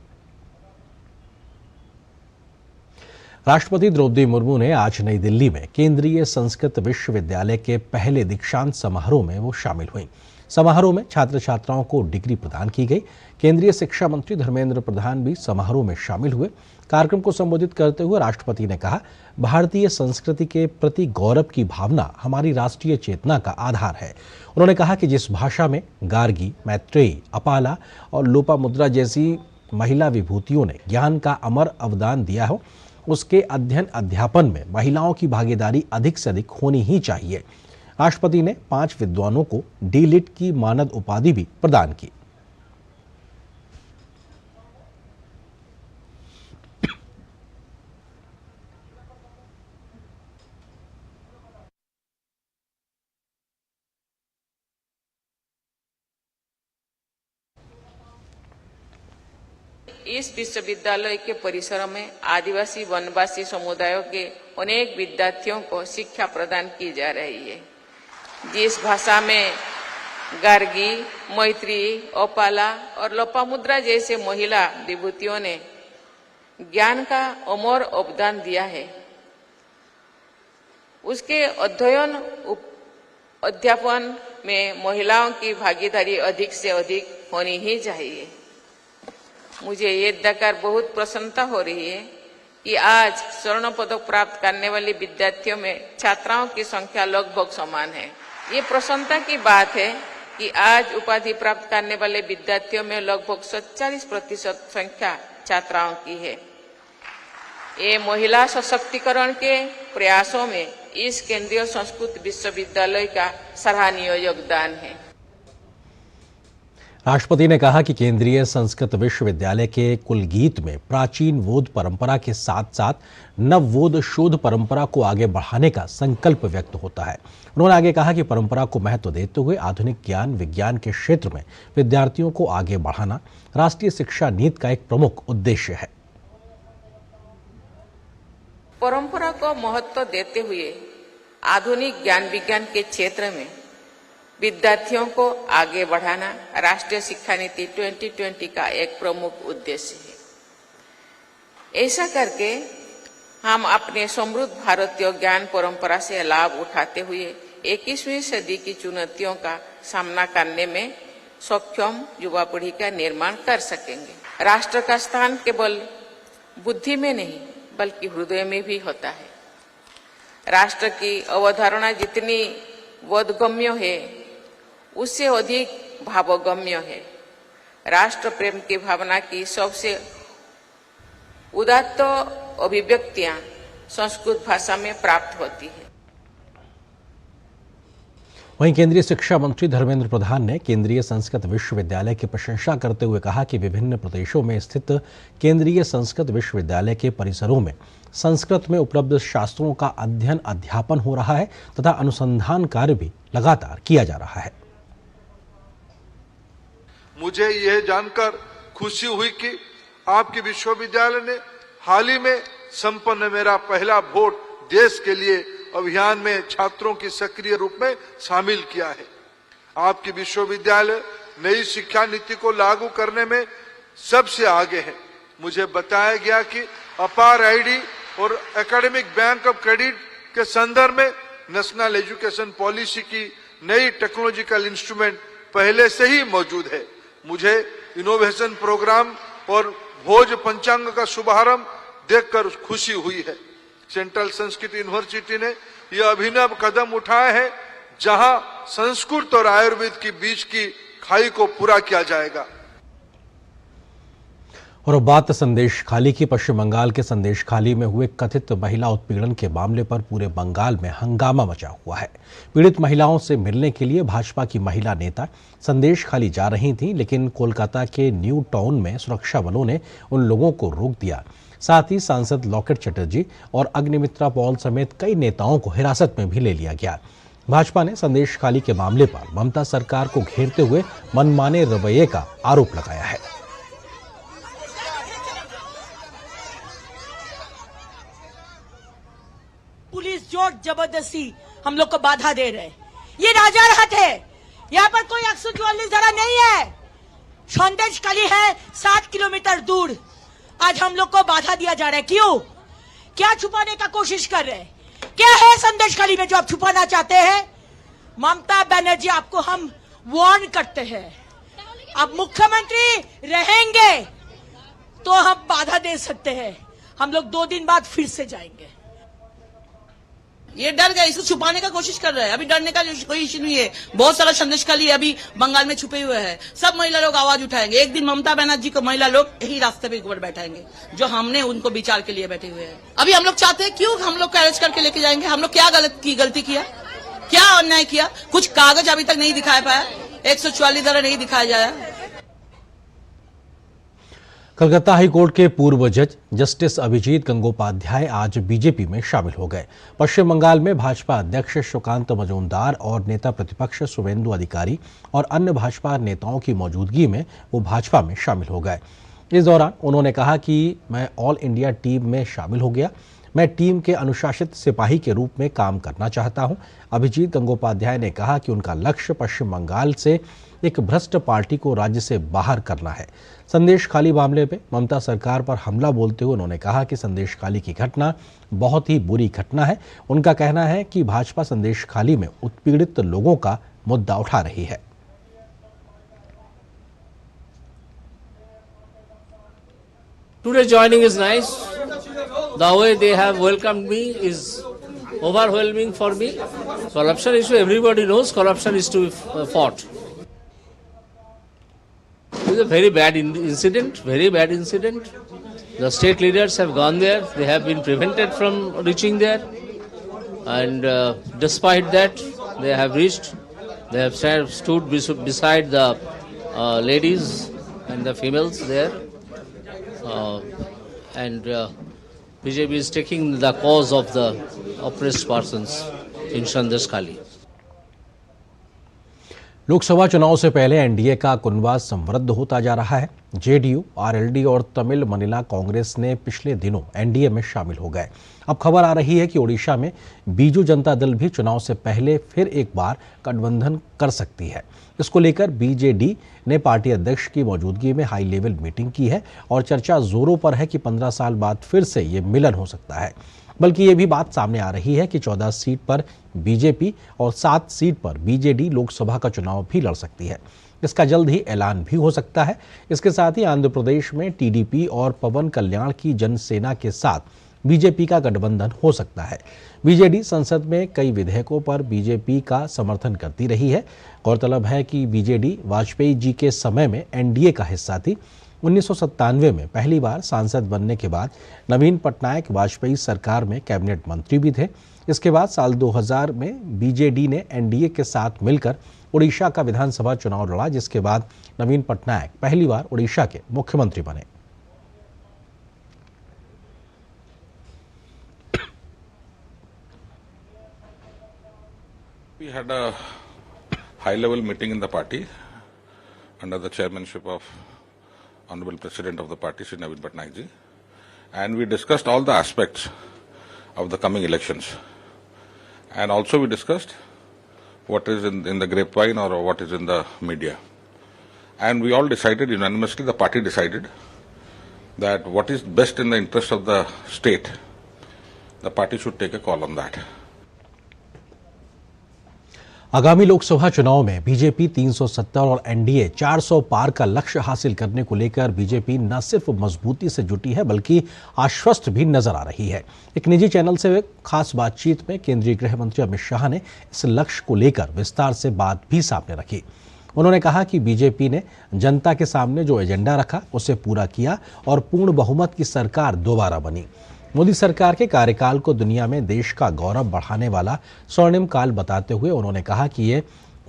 राष्ट्रपति द्रौपदी मुर्मू ने आज नई दिल्ली में केंद्रीय संस्कृत विश्वविद्यालय के पहले दीक्षांत समारोह में वो शामिल हुई। समारोह में छात्र छात्राओं को डिग्री प्रदान की गई। केंद्रीय शिक्षा मंत्री धर्मेंद्र प्रधान भी समारोह में शामिल हुए। कार्यक्रम को संबोधित करते हुए राष्ट्रपति ने कहा, भारतीय संस्कृति के प्रति गौरव की भावना हमारी राष्ट्रीय चेतना का आधार है। उन्होंने कहा कि जिस भाषा में गार्गी, मैत्रेयी, अपाला और लोपामुद्रा जैसी महिला विभूतियों ने ज्ञान का अमर अवदान दिया हो, उसके अध्ययन अध्यापन में महिलाओं की भागीदारी अधिक से अधिक होनी ही चाहिए। राष्ट्रपति ने 5 विद्वानों को डी.लिट की मानद उपाधि भी प्रदान की। इस विश्वविद्यालय के परिसर में आदिवासी वनवासी समुदायों के अनेक विद्यार्थियों को शिक्षा प्रदान की जा रही है। जिस भाषा में गार्गी, मैत्री, ओपाला और लोपामुद्रा जैसे महिला विभूतियों ने ज्ञान का अमर अवदान दिया है, उसके अध्ययन अध्यापन में महिलाओं की भागीदारी अधिक से अधिक होनी ही चाहिए। मुझे ये देखकर बहुत प्रसन्नता हो रही है कि आज स्वर्ण पदक प्राप्त करने वाली विद्यार्थियों में छात्राओं की संख्या लगभग समान है। ये प्रसन्नता की बात है कि आज उपाधि प्राप्त करने वाले विद्यार्थियों में लगभग 47% संख्या छात्राओं की है। ये महिला सशक्तिकरण के प्रयासों में इस केंद्रीय संस्कृत विश्वविद्यालय का सराहनीय योगदान है। राष्ट्रपति ने कहा कि केंद्रीय संस्कृत विश्वविद्यालय के कुलगीत में प्राचीन वोध परंपरा के साथ साथ नववोध शोध परंपरा को आगे बढ़ाने का संकल्प व्यक्त होता है। उन्होंने आगे कहा कि परंपरा को महत्व देते हुए आधुनिक ज्ञान विज्ञान के क्षेत्र में विद्यार्थियों को आगे बढ़ाना राष्ट्रीय शिक्षा नीति का एक प्रमुख उद्देश्य है। परंपरा को महत्व देते हुए आधुनिक ज्ञान विज्ञान के क्षेत्र में विद्यार्थियों को आगे बढ़ाना राष्ट्रीय शिक्षा नीति 2020 का एक प्रमुख उद्देश्य है। ऐसा करके हम अपने समृद्ध भारतीय ज्ञान परंपरा से लाभ उठाते हुए 21वीं सदी की चुनौतियों का सामना करने में सक्षम युवा पीढ़ी का निर्माण कर सकेंगे। राष्ट्र का स्थान केवल बुद्धि में नहीं बल्कि हृदय में भी होता है। राष्ट्र की अवधारणा जितनी बोधगम्य है उससे अधिक भावगम्य है। राष्ट्र प्रेम की भावना की सबसे उदात्त अभिव्यक्तियां संस्कृत भाषा में प्राप्त होती है। वहीं केंद्रीय शिक्षा मंत्री धर्मेंद्र प्रधान ने केंद्रीय संस्कृत विश्वविद्यालय की प्रशंसा करते हुए कहा कि विभिन्न प्रदेशों में स्थित केंद्रीय संस्कृत विश्वविद्यालय के परिसरों में संस्कृत में उपलब्ध शास्त्रों का अध्ययन अध्यापन हो रहा है तथा अनुसंधान कार्य भी लगातार किया जा रहा है। मुझे यह जानकर खुशी हुई कि आपके विश्वविद्यालय ने हाल ही में संपन्न मेरा पहला वोट देश के लिए अभियान में छात्रों की सक्रिय रूप में शामिल किया है। आपकी विश्वविद्यालय नई शिक्षा नीति को लागू करने में सबसे आगे है। मुझे बताया गया कि अपार आईडी और एकेडमिक बैंक ऑफ क्रेडिट के संदर्भ में नेशनल एजुकेशन पॉलिसी की नई टेक्नोलॉजिकल इंस्ट्रूमेंट पहले से ही मौजूद है। मुझे इनोवेशन प्रोग्राम और भोज पंचांग का शुभारंभ देखकर खुशी हुई है। सेंट्रल संस्कृत यूनिवर्सिटी ने यह अभिनव कदम उठाया है जहां संस्कृत और आयुर्वेद के बीच की खाई को पूरा किया जाएगा। और बात संदेश खाली की। पश्चिम बंगाल के संदेश खाली में हुए कथित महिला उत्पीड़न के मामले पर पूरे बंगाल में हंगामा मचा हुआ है। पीड़ित महिलाओं से मिलने के लिए भाजपा की महिला नेता संदेश खाली जा रही थी, लेकिन कोलकाता के न्यू टाउन में सुरक्षा बलों ने उन लोगों को रोक दिया। साथ ही सांसद लॉकेट चटर्जी और अग्निमित्रा पॉल समेत कई नेताओं को हिरासत में भी ले लिया गया। भाजपा ने संदेश खाली के मामले पर ममता सरकार को घेरते हुए मनमाने रवैये का आरोप लगाया है। पुलिस जोर जबरदस्ती हम लोग को बाधा दे रहे। ये राजारहाट है, यहाँ पर कोई 144 धारा नहीं है। संदेश खाली है 7 किलोमीटर दूर। आज हम लोग को बाधा दिया जा रहा है। क्यों? क्या छुपाने का कोशिश कर रहे हैं? क्या है संदेश खाली में जो आप छुपाना चाहते हैं? ममता बनर्जी, आपको हम वार्न करते हैं, आप मुख्यमंत्री रहेंगे तो हम बाधा दे सकते हैं। हम लोग 2 दिन बाद फिर से जाएंगे। ये डर गए, इसको छुपाने का कोशिश कर रहे हैं। अभी डरने का कोई इश्यू नहीं है। बहुत सारा संदेश खाली अभी बंगाल में छुपे हुए हैं। सब महिला लोग आवाज उठाएंगे। एक दिन ममता बनर्जी को महिला लोग यही रास्ते पे ऊपर बैठाएंगे, जो हमने उनको विचार के लिए बैठे हुए हैं। अभी हम लोग चाहते हैं, क्यों हम लोग को अरेस्ट करके लेके जाएंगे? हम लोग क्या गलती किया, क्या अन्याय किया? कुछ कागज अभी तक नहीं दिखा पाया, 144 धारा नहीं दिखाया जाया। कलकत्ता हाईकोर्ट के पूर्व जज जस्टिस अभिजीत गंगोपाध्याय आज बीजेपी में शामिल हो गए। पश्चिम बंगाल में भाजपा अध्यक्ष सुकांत मजूमदार और नेता प्रतिपक्ष शुवेंदु अधिकारी और अन्य भाजपा नेताओं की मौजूदगी में वो भाजपा में शामिल हो गए। इस दौरान उन्होंने कहा कि मैं ऑल इंडिया टीम में शामिल हो गया। मैं टीम के अनुशासित सिपाही के रूप में काम करना चाहता हूं। अभिजीत गंगोपाध्याय ने कहा कि उनका लक्ष्य पश्चिम बंगाल से एक भ्रष्ट पार्टी को राज्य से बाहर करना है। संदेश खाली मामले में ममता सरकार पर हमला बोलते हुए उन्होंने कहा कि संदेश खाली की घटना बहुत ही बुरी घटना है। उनका कहना है कि भाजपा संदेश खाली में उत्पीड़ित लोगों का मुद्दा उठा रही है। Today joining is nice. The way they have welcomed me is overwhelming for me. Corruption issue, everybody knows corruption is to be fought. It is a very bad incident, very bad incident. The state leaders have gone there. They have been prevented from reaching there. And despite that, they have reached. They have stood beside the ladies and the females there. And BJP is taking the cause of the oppressed persons in Sandesh Khali. Lok Sabha चुनाव से पहले NDA का कुनबा समृद्ध होता जा रहा है। JDU, RLD और तमिल मनीला कांग्रेस ने पिछले दिनों एनडीए में शामिल हो गए। अब खबर आ रही है कि ओडिशा में बीजू जनता दल भी चुनाव से पहले फिर एक बार गठबंधन कर सकती है। इसको लेकर बीजेडी ने पार्टी अध्यक्ष की मौजूदगी में हाई लेवल मीटिंग की है और चर्चा जोरों पर है कि 15 साल बाद फिर से ये मिलन हो सकता है। बल्कि ये भी बात सामने आ रही है कि 14 सीट पर बीजेपी और 7 सीट पर बीजेडी लोकसभा का चुनाव भी लड़ सकती है। इसका जल्द ही ऐलान भी हो सकता है। इसके साथ ही आंध्र प्रदेश में टीडीपी और पवन कल्याण की जनसेना के साथ बीजेपी का गठबंधन हो सकता है। बीजेडी संसद में कई विधेयकों पर बीजेपी का समर्थन करती रही है। गौरतलब है कि बीजेडी वाजपेयी जी के समय में एनडीए का हिस्सा थी। 1997 में पहली बार सांसद बनने के बाद नवीन पटनायक वाजपेयी सरकार में कैबिनेट मंत्री भी थे। इसके बाद साल 2000 में बीजेडी ने एनडीए के साथ मिलकर उड़ीसा का विधानसभा चुनाव लड़ा, जिसके बाद नवीन पटनायक पहली बार उड़ीसा के मुख्यमंत्री बने। We had a high-level meeting in the party under the chairmanship of Honorable President of the party, Shri Naveen Patnaik ji, and we discussed all the aspects of the coming elections. And also we discussed what is in the grapevine or what is in the media. And we all decided unanimously, the party decided that what is best in the interest of the state, the party should take a call on that. आगामी लोकसभा चुनाव में BJP 370 और NDA 400 पार का लक्ष्य हासिल करने को लेकर बीजेपी न सिर्फ मजबूती से जुटी है बल्कि आश्वस्त भी नजर आ रही है। एक निजी चैनल से खास बातचीत में केंद्रीय गृह मंत्री अमित शाह ने इस लक्ष्य को लेकर विस्तार से बात भी सामने रखी। उन्होंने कहा कि बीजेपी ने जनता के सामने जो एजेंडा रखा उसे पूरा किया और पूर्ण बहुमत की सरकार दोबारा बनी। मोदी सरकार के कार्यकाल को दुनिया में देश का गौरव बढ़ाने वाला स्वर्णिम काल बताते हुए उन्होंने कहा कि ये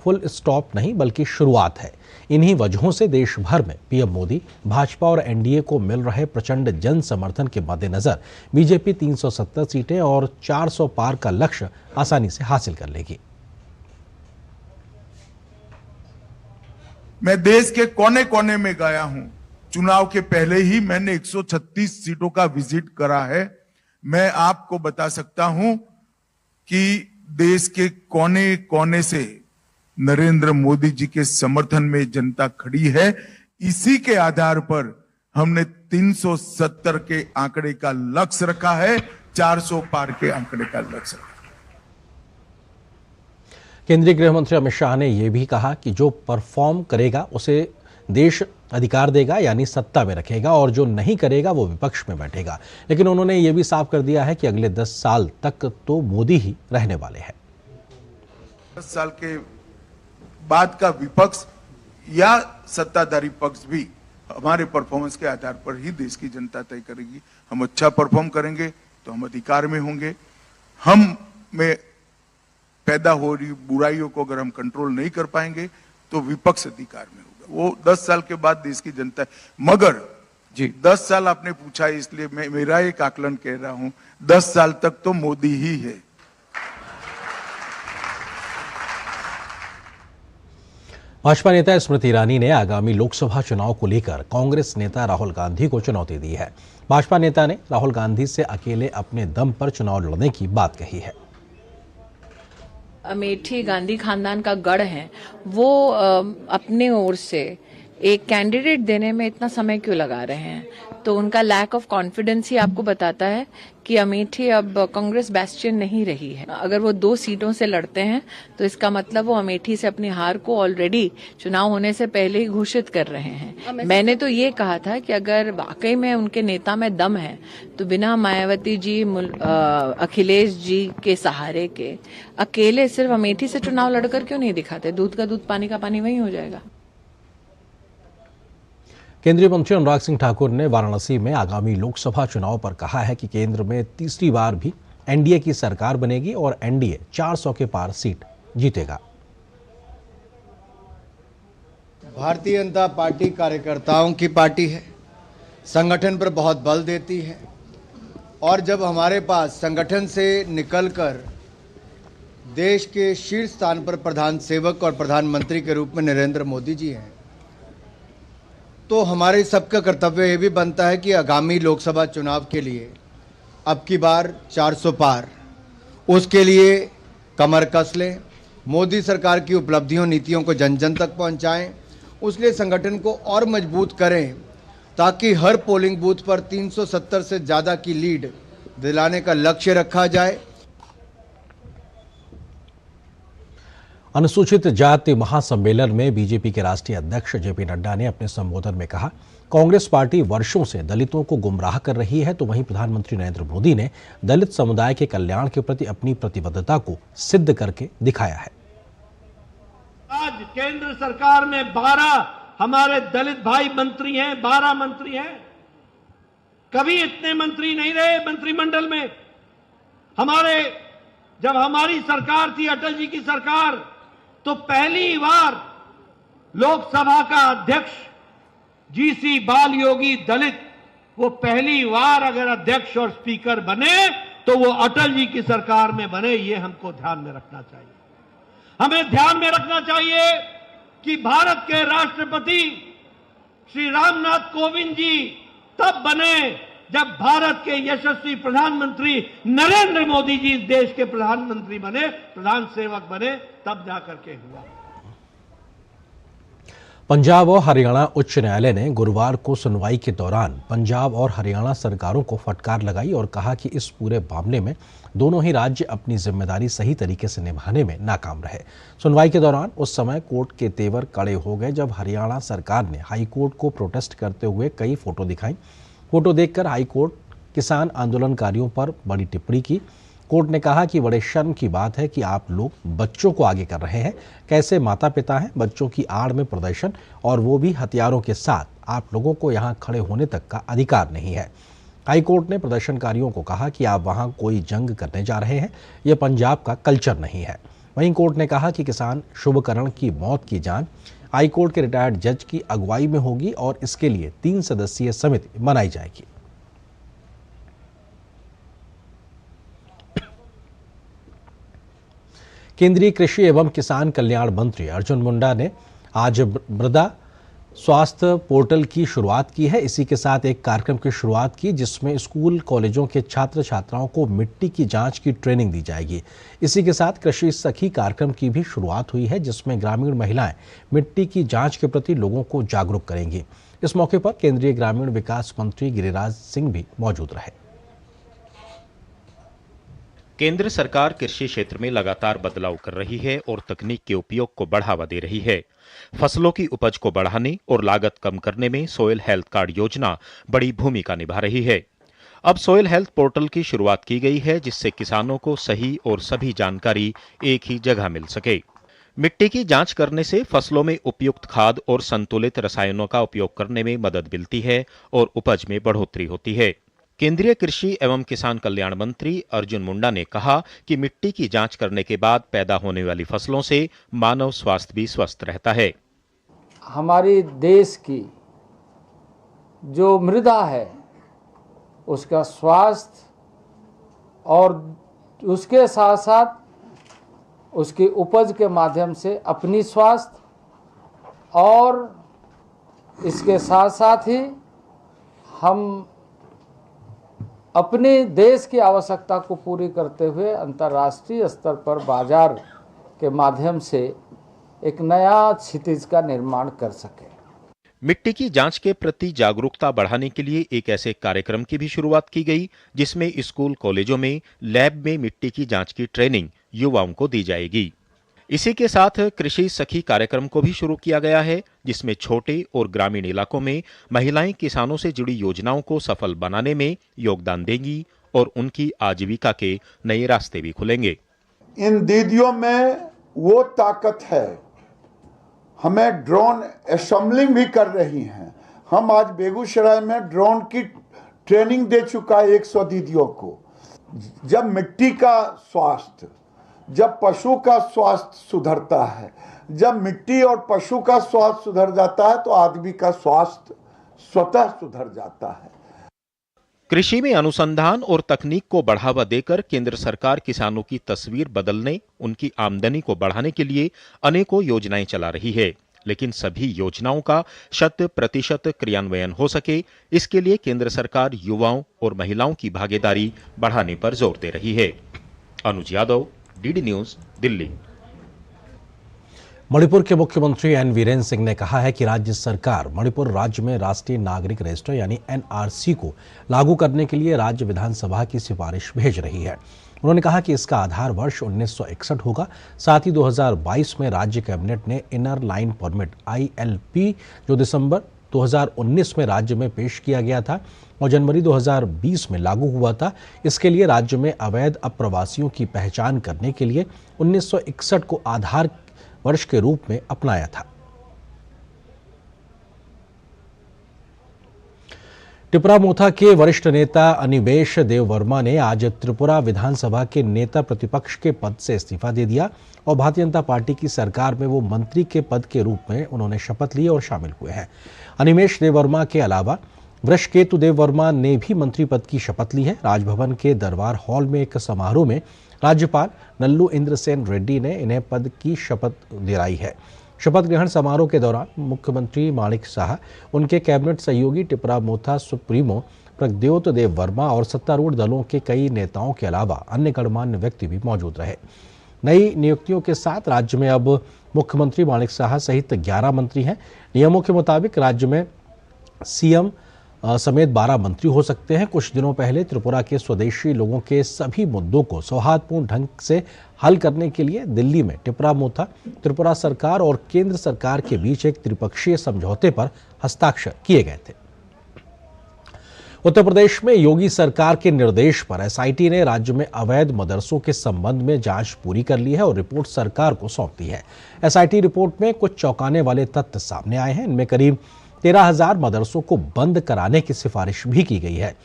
फुल स्टॉप नहीं बल्कि शुरुआत है। इन्हीं वजहों से देश भर में पीएम मोदी, भाजपा और एनडीए को मिल रहे प्रचंड जन समर्थन के मद्देनजर बीजेपी 370 सीटें और 400 पार का लक्ष्य आसानी से हासिल कर लेगी। मैं देश के कोने कोने में गया हूं। चुनाव के पहले ही मैंने 136 सीटों का विजिट करा है। मैं आपको बता सकता हूं कि देश के कोने कोने से नरेंद्र मोदी जी के समर्थन में जनता खड़ी है। इसी के आधार पर हमने 370 के आंकड़े का लक्ष्य रखा है, 400 पार के आंकड़े का लक्ष्य रखा। केंद्रीय गृह मंत्री अमित शाह ने यह भी कहा कि जो परफॉर्म करेगा उसे देश अधिकार देगा यानी सत्ता में रखेगा और जो नहीं करेगा वो विपक्ष में बैठेगा। लेकिन उन्होंने ये भी साफ कर दिया है कि अगले 10 साल तक तो मोदी ही रहने वाले हैं। 10 साल के बाद का विपक्ष या सत्ताधारी पक्ष भी हमारे परफॉर्मेंस के आधार पर ही देश की जनता तय करेगी। हम अच्छा परफॉर्म करेंगे तो हम अधिकार में होंगे। हम में पैदा हो रही बुराइयों को अगर हम कंट्रोल नहीं कर पाएंगे तो विपक्ष अधिकार में होगा। वो 10 साल के बाद देश की जनता, मगर जी 10 साल आपने पूछा इसलिए मैं मेरा एक आकलन कह रहा हूं, 10 साल तक तो मोदी ही है। भाजपा नेता स्मृति ईरानी ने आगामी लोकसभा चुनाव को लेकर कांग्रेस नेता राहुल गांधी को चुनौती दी है। भाजपा नेता ने राहुल गांधी से अकेले अपने दम पर चुनाव लड़ने की बात कही है। अमेठी गांधी खानदान का गढ़ है, वो अपने ओर से एक कैंडिडेट देने में इतना समय क्यों लगा रहे हैं? तो उनका लैक ऑफ कॉन्फिडेंस ही आपको बताता है कि अमेठी अब कांग्रेस बेस्टियन नहीं रही है। अगर वो 2 सीटों से लड़ते हैं तो इसका मतलब वो अमेठी से अपनी हार को ऑलरेडी चुनाव होने से पहले ही घोषित कर रहे हैं। मैंने तो ये कहा था कि अगर वाकई में उनके नेता में दम है तो बिना मायावती जी, अखिलेश जी के सहारे के अकेले सिर्फ अमेठी से चुनाव लड़कर क्यों नहीं दिखाते? दूध का दूध, पानी का पानी वही हो जाएगा। केंद्रीय मंत्री अनुराग सिंह ठाकुर ने वाराणसी में आगामी लोकसभा चुनाव पर कहा है कि केंद्र में तीसरी बार भी एनडीए की सरकार बनेगी और एनडीए 400 के पार सीट जीतेगा। भारतीय जनता पार्टी कार्यकर्ताओं की पार्टी है, संगठन पर बहुत बल देती है और जब हमारे पास संगठन से निकलकर देश के शीर्ष स्थान पर प्रधान सेवक और प्रधानमंत्री के रूप में नरेंद्र मोदी जी हैं, तो हमारे सबका कर्तव्य ये भी बनता है कि आगामी लोकसभा चुनाव के लिए अब की बार 400 पार, उसके लिए कमर कस लें, मोदी सरकार की उपलब्धियों नीतियों को जन जन तक पहुंचाएं, उसलिए संगठन को और मजबूत करें ताकि हर पोलिंग बूथ पर 370 से ज़्यादा की लीड दिलाने का लक्ष्य रखा जाए। अनुसूचित जाति महासम्मेलन में बीजेपी के राष्ट्रीय अध्यक्ष जेपी नड्डा ने अपने संबोधन में कहा, कांग्रेस पार्टी वर्षों से दलितों को गुमराह कर रही है, तो वहीं प्रधानमंत्री नरेंद्र मोदी ने दलित समुदाय के कल्याण के प्रति अपनी प्रतिबद्धता को सिद्ध करके दिखाया है। आज केंद्र सरकार में 12 हमारे दलित भाई मंत्री हैं, 12 मंत्री हैं। कभी इतने मंत्री नहीं रहे मंत्रिमंडल में। जब हमारी सरकार थी, अटल जी की सरकार, तो पहली बार लोकसभा का अध्यक्ष जीसी बाल योगी दलित, वो पहली बार अगर अध्यक्ष और स्पीकर बने तो वो अटल जी की सरकार में बने। ये हमको ध्यान में रखना चाहिए। हमें ध्यान में रखना चाहिए कि भारत के राष्ट्रपति श्री रामनाथ कोविंद जी तब बने जब भारत के यशस्वी प्रधानमंत्री नरेंद्र मोदी जी देश के प्रधानमंत्री बने, प्रधान सेवक बने, तब जाकर के हुआ। पंजाब और हरियाणा उच्च न्यायालय ने गुरुवार को सुनवाई के दौरान पंजाब और हरियाणा सरकारों को फटकार लगाई और कहा कि इस पूरे मामले में दोनों ही राज्य अपनी जिम्मेदारी सही तरीके से निभाने में नाकाम रहे। सुनवाई के दौरान उस समय कोर्ट के तेवर कड़े हो गए जब हरियाणा सरकार ने हाईकोर्ट को प्रोटेस्ट करते हुए कई फोटो दिखाई। फोटो देखकर हाईकोर्ट किसान आंदोलनकारियों पर बड़ी टिप्पणी की। कोर्ट ने कहा कि बड़े शर्म की बात है कि आप लोग बच्चों को आगे कर रहे हैं। कैसे माता पिता हैं, बच्चों की आड़ में प्रदर्शन, और वो भी हथियारों के साथ। आप लोगों को यहाँ खड़े होने तक का अधिकार नहीं है। हाईकोर्ट ने प्रदर्शनकारियों को कहा कि आप वहाँ कोई जंग करने जा रहे हैं, यह पंजाब का कल्चर नहीं है। वहीं कोर्ट ने कहा कि किसान शुभकरण की मौत की जांच हाईकोर्ट के रिटायर्ड जज की अगुवाई में होगी और इसके लिए 3 सदस्यीय समिति बनाई जाएगी। केंद्रीय कृषि एवं किसान कल्याण मंत्री अर्जुन मुंडा ने आज मृदा स्वास्थ्य पोर्टल की शुरुआत की है। इसी के साथ एक कार्यक्रम की शुरुआत की जिसमें स्कूल कॉलेजों के छात्र छात्राओं को मिट्टी की जांच की ट्रेनिंग दी जाएगी। इसी के साथ कृषि सखी कार्यक्रम की भी शुरुआत हुई है जिसमें ग्रामीण महिलाएं मिट्टी की जांच के प्रति लोगों को जागरूक करेंगी। इस मौके पर केंद्रीय ग्रामीण विकास मंत्री गिरिराज सिंह भी मौजूद रहे। केंद्र सरकार कृषि क्षेत्र में लगातार बदलाव कर रही है और तकनीक के उपयोग को बढ़ावा दे रही है। फसलों की उपज को बढ़ाने और लागत कम करने में सॉइल हेल्थ कार्ड योजना बड़ी भूमिका निभा रही है। अब सॉइल हेल्थ पोर्टल की शुरुआत की गई है, जिससे किसानों को सही और सभी जानकारी एक ही जगह मिल सके। मिट्टी की जांच करने से फसलों में उपयुक्त खाद और संतुलित रसायनों का उपयोग करने में मदद मिलती है और उपज में बढ़ोतरी होती है। केंद्रीय कृषि एवं किसान कल्याण मंत्री अर्जुन मुंडा ने कहा कि मिट्टी की जांच करने के बाद पैदा होने वाली फसलों से मानव स्वास्थ्य भी स्वस्थ रहता है। हमारी देश की जो मृदा है उसका स्वास्थ्य और उसके साथ साथ उसकी उपज के माध्यम से अपनी स्वास्थ्य और इसके साथ साथ ही हम अपने देश की आवश्यकता को पूरी करते हुए अंतर्राष्ट्रीय स्तर पर बाजार के माध्यम से एक नया क्षितिज का निर्माण कर सके। मिट्टी की जांच के प्रति जागरूकता बढ़ाने के लिए एक ऐसे कार्यक्रम की भी शुरुआत की गई, जिसमें स्कूल कॉलेजों में लैब में मिट्टी की जांच की ट्रेनिंग युवाओं को दी जाएगी। इसी के साथ कृषि सखी कार्यक्रम को भी शुरू किया गया है, जिसमें छोटे और ग्रामीण इलाकों में महिलाएं किसानों से जुड़ी योजनाओं को सफल बनाने में योगदान देंगी और उनकी आजीविका के नए रास्ते भी खुलेंगे। इन दीदियों में वो ताकत है, हमें ड्रोन असेंबलिंग भी कर रही हैं। हम आज बेगूसराय में ड्रोन की ट्रेनिंग दे चुका है 100 दीदियों को। जब मिट्टी का स्वास्थ्य, जब पशु का स्वास्थ्य सुधरता है, जब मिट्टी और पशु का स्वास्थ्य सुधर जाता है तो आदमी का स्वास्थ्य स्वतः सुधर जाता है। कृषि में अनुसंधान और तकनीक को बढ़ावा देकर केंद्र सरकार किसानों की तस्वीर बदलने, उनकी आमदनी को बढ़ाने के लिए अनेकों योजनाएं चला रही है, लेकिन सभी योजनाओं का 100% क्रियान्वयन हो सके, इसके लिए केंद्र सरकार युवाओं और महिलाओं की भागीदारी बढ़ाने पर जोर दे रही है। अनुज यादव, डीडी न्यूज, दिल्ली। मणिपुर के मुख्यमंत्री एन वीरेंद्र सिंह ने कहा है कि राज्य सरकार मणिपुर राज्य में राष्ट्रीय नागरिक रजिस्टर यानी एनआरसी को लागू करने के लिए राज्य विधानसभा की सिफारिश भेज रही है। उन्होंने कहा कि इसका आधार वर्ष 1961 होगा। साथ ही 2022 में राज्य कैबिनेट ने इनर लाइन परमिट ILP जो दिसंबर 2019 में राज्य में पेश किया गया था और जनवरी 2020 में लागू हुआ था, इसके लिए राज्य में अवैध अप्रवासियों की पहचान करने के लिए 1961 को आधार वर्ष के रूप में अपनाया था। टिपरा मोथा के वरिष्ठ नेता अनिमेष देववर्मा ने आज त्रिपुरा विधानसभा के नेता प्रतिपक्ष के पद से इस्तीफा दे दिया और भारतीय जनता पार्टी की सरकार में वो मंत्री के पद के रूप में उन्होंने शपथ ली और शामिल हुए हैं। अनिमेष देववर्मा के अलावा वृषकेतु देववर्मा ने भी मंत्री पद की शपथ ली है। राजभवन के दरबार हॉल में एक समारोह में राज्यपाल नल्लू इंद्रसेन रेड्डी ने इन्हें पद की शपथ दिलाई है। शपथ ग्रहण समारोह के दौरान मुख्यमंत्री माणिक साह, उनके कैबिनेट सहयोगी टिपरा मोथा सुप्रीमो प्रज्ञोत देववर्मा और सत्तारूढ़ दलों के कई नेताओं के अलावा अन्य गणमान्य व्यक्ति भी मौजूद रहे। नई नियुक्तियों के साथ राज्य में अब मुख्यमंत्री माणिक साह सहित 11 मंत्री हैं। नियमों के मुताबिक राज्य में सीएम समेत 12 मंत्री हो सकते हैं। कुछ दिनों पहले त्रिपुरा के स्वदेशी लोगों के सभी मुद्दों को सौहार्दपूर्ण ढंग से हल करने के लिए दिल्ली में टिपरा मोथा, त्रिपुरा सरकार और केंद्र सरकार के बीच एक त्रिपक्षीय समझौते पर हस्ताक्षर किए गए थे। उत्तर प्रदेश में योगी सरकार के निर्देश पर एसआईटी ने राज्य में अवैध मदरसों के संबंध में जांच पूरी कर ली है और रिपोर्ट सरकार को सौंप दी है। एसआईटी रिपोर्ट में कुछ चौंकाने वाले तथ्य सामने आए हैं। इनमें करीब 13,000 मदरसों को बंद कराने की सिफारिश भी की गई है।